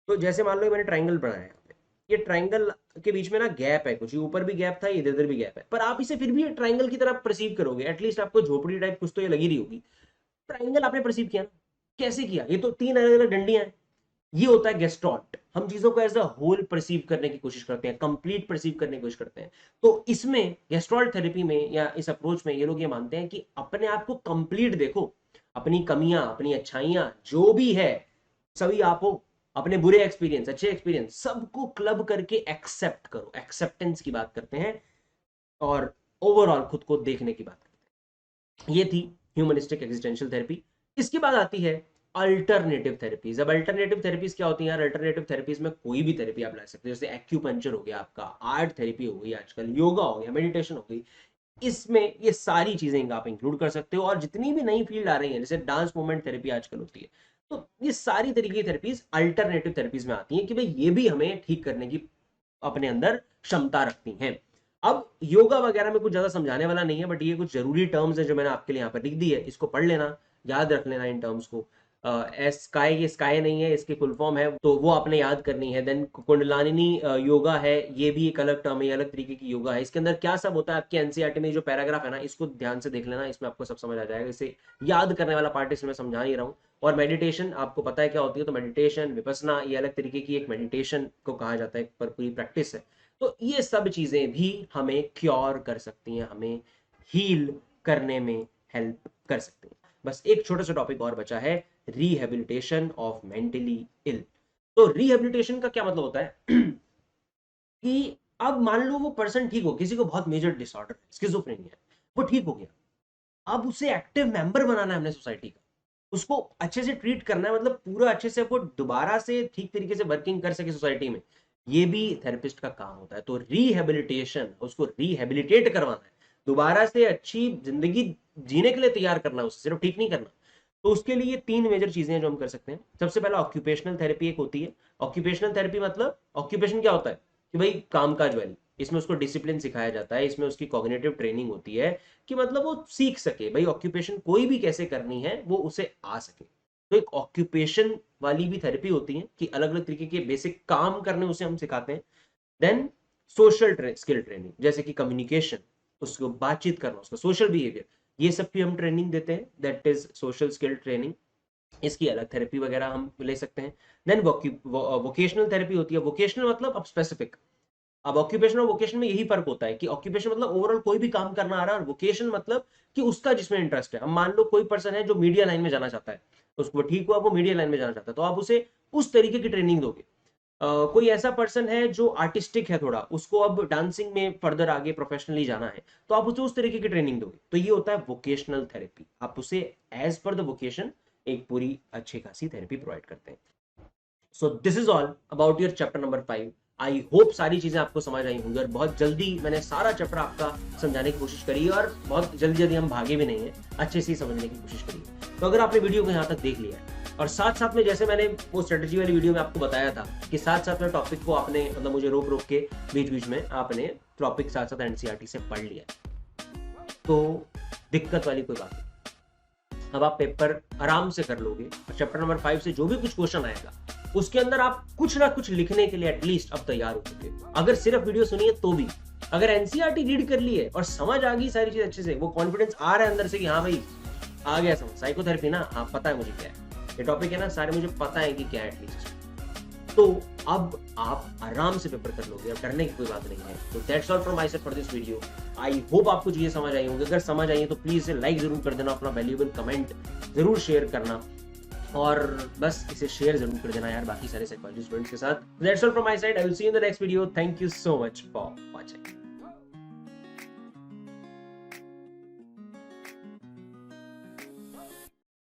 तो जैसे मान लो मैंने ट्राइंगल बनाया है, ये ट्राइंगल के बीच में ना गैप है, कुछ ऊपर भी गैप था, इधर उधर भी गैप है, पर आप इसे फिर भी ट्राइंगल की तरह परसीव करोगे। एटलीस्ट आपको झोपड़ी टाइप कुछ तो ये लगी रही होगी। ट्राइंगल आपने परसीव किया ना, कैसे किया? ये तो 3 अलग अलग डंडियां हैं। ये होता है गेस्टॉल्ट। हम चीजों को एज अ होल परसीव करने की कोशिश करते हैं, कंप्लीट परसीव करने की कोशिश करते हैं। तो इसमें गेस्टॉल्ट थेरेपी में या इस अप्रोच में ये लोग ये मानते हैं कि अपने आप को कंप्लीट देखो, अपनी कमियां, अपनी अच्छाइयां जो भी है सभी आप हो, अपने बुरे एक्सपीरियंस, अच्छे एक्सपीरियंस, सबको क्लब करके एक्सेप्ट करो। एक्सेप्टेंस की बात करते हैं और ओवरऑल खुद को देखने की बात करते हैं। ये थी ह्यूमनिस्टिक एग्जिस्टेंशियल थेरेपी। इसके बाद आती है अल्टरनेटिव थेरेपीज। अब अल्टरनेटिव थेरेपीज क्या होती है यार? अल्टरनेटिव थेरेपीज में कोई भी थेरेपी आप ला सकते हो, जैसे एक्यूपंक्चर हो गया आपका, आर्ट थेरेपी हो गई, आजकल योगा हो गया, मेडिटेशन हो गई। इसमें ये सारी चीजें आप इंक्लूड कर सकते हो। और जितनी भी नई फील्ड आ रही है, जैसे डांस मूवमेंट थेरेपी आजकल होती है, तो ये सारी तरीके की थेरेपीज अल्टरनेटिव थेरेपीज में आती हैं कि भाई ये भी हमें ठीक करने की अपने अंदर क्षमता रखती हैं। अब योगा वगैरह में कुछ ज्यादा समझाने वाला नहीं है, बट ये कुछ जरूरी टर्म्स है जो मैंने आपके लिए यहाँ पर लिख दी है, इसको पढ़ लेना, याद रख लेना इन टर्म्स को। स्काई, ये स्काई नहीं है, इसकी फुल फॉर्म है, तो वो आपने याद करनी है। देन कुंडलानी योगा है, ये भी एक अलग टर्म है, अलग तरीके की योगा है। इसके अंदर क्या सब होता है आपके एनसीईआरटी में जो पैराग्राफ है ना, इसको ध्यान से देख लेना, इसमें आपको सब समझ आ जाएगा। इसे याद करने वाला पार्ट इसमें समझा नहीं रहा हूँ। और मेडिटेशन आपको पता है क्या होती है, तो मेडिटेशन, विपसना, ये अलग तरीके की एक मेडिटेशन को कहा जाता है, पर पूरी प्रैक्टिस है। तो ये सब चीजें भी हमें क्योर कर सकती हैं, हमें हील करने में हेल्प कर सकती हैं। बस एक छोटा सा टॉपिक और बचा है, रिहेबिलिटेशन ऑफ मेंटली इल। तो रिहेबिलिटेशन का क्या मतलब होता है कि अब मान लो वो पर्सन ठीक हो, किसी को बहुत मेजर डिसऑर्डर स्किज़ोफ्रेनिया है, वो ठीक हो गया, अब उसे एक्टिव मेंबर बनाना है हमने सोसाइटी का, उसको अच्छे से ट्रीट करना है, मतलब पूरा अच्छे से वो दोबारा से ठीक तरीके से वर्किंग कर सके सोसाइटी में। ये भी थेरेपिस्ट का काम होता है। तो रिहेबिलिटेशन, उसको रिहेबिलिटेट करवाना है, दोबारा से अच्छी जिंदगी जीने के लिए तैयार करना है उसे, सिर्फ ठीक नहीं करना। तो उसके लिए 3 मेजर चीजें हैं जो हम कर सकते हैं। सबसे पहला ऑक्यूपेशनल थेरेपी एक होती है। ऑक्यूपेशनल थेरेपी मतलब, ऑक्यूपेशन क्या होता है कि भाई कामकाज वाली, इसमें उसको डिसिप्लिन सिखाया जाता है, इसमें उसकी कॉग्निटिव ट्रेनिंग होती है कि मतलब वो सीख सके भाई ऑक्यूपेशन कोई भी कैसे करनी है, वो उसे आ सके। तो एक ऑक्यूपेशन वाली भी थेरेपी होती है कि अलग अलग तरीके के बेसिक काम करने उसे हम सिखाते हैं। देन सोशल स्किल ट्रेनिंग, जैसे कि कम्युनिकेशन, उसको बातचीत करना, उसका सोशल बिहेवियर, ये सब की हम ट्रेनिंग देते हैं, that is social skill training. इसकी अलग थेरेपी वगैरह हम ले सकते हैं। देन वोकेशनल थेरेपी होती है। वोकेशनल मतलब अब स्पेसिफिक। अब ऑक्यूपेशन और वोकेशन में यही फर्क होता है कि ऑक्यूपेशन मतलब ओवरऑल कोई भी काम करना आ रहा है, और वोकेशन मतलब कि उसका जिसमें इंटरेस्ट है। अब मान लो कोई पर्सन है जो मीडिया लाइन में जाना चाहता है, उसको ठीक हुआ, वो मीडिया लाइन में जाना चाहता है, तो आप उसे उस तरीके की ट्रेनिंग दोगे। कोई ऐसा पर्सन है जो आर्टिस्टिक है थोड़ा, उसको अब डांसिंग में फर्दर आगे प्रोफेशनली जाना है, तो आप उसे उस तरीके की ट्रेनिंग दोगे। तो ये होता है वोकेशनल थेरेपी, आप उसे एज पर द वोकेशन एक पूरी अच्छी खासी थेरेपी प्रोवाइड करते हैं। So this is all about your chapter number 5। I hope सारी चीजें आपको समझ आई होंगी, और बहुत जल्दी मैंने सारा चैप्टर आपका समझाने की कोशिश करी, और बहुत जल्दी जल्दी हम भागे भी नहीं है, अच्छे से समझने की कोशिश करिए। तो अगर आपने वीडियो को यहाँ तक देख लिया है और साथ साथ में जैसे मैंने वो स्ट्रेटजी वाली वीडियो में आपको बताया था कि साथ साथ में टॉपिक को आपने मतलब मुझे रोक रोक के बीच बीच में आपने टॉपिक साथ साथ एनसीईआरटी से पढ़ लिया, तो दिक्कत वाली कोई बात नहीं। अब आप पेपर आराम से कर लोगे और चैप्टर नंबर 5 से जो भी कुछ क्वेश्चन आएगा उसके अंदर आप कुछ ना कुछ लिखने के लिए एटलीस्ट अब तैयार हो चुके। अगर सिर्फ वीडियो सुनिए तो भी, अगर एनसीईआरटी रीड कर ली है और समझ आ गई सारी चीज अच्छे से, वो कॉन्फिडेंस आ रहा है अंदर से कि हाँ भाई आ गया समझ, साइकोथेरेपी ना, हाँ पता है मुझे क्या है, ये टॉपिक है ना, सारे मुझे पता है कि क्या है एटलीस्ट, तो अब आप आराम से पेपर कर लोगे, अब डरने की कोई बात नहीं है। तो that's all from my side for this video. I hope आपको चीजें समझ आई होंगी, अगर समझ आई है तो प्लीज इसे लाइक जरूर कर देना, अपना वैल्यूएबल कमेंट जरूर शेयर करना और बस इसे शेयर जरूर कर देना यार बाकी सारे साइकोलॉजी स्टूडेंट्स के साथ। That's all from my side, I will see you in the next video. Thank you so much for watching.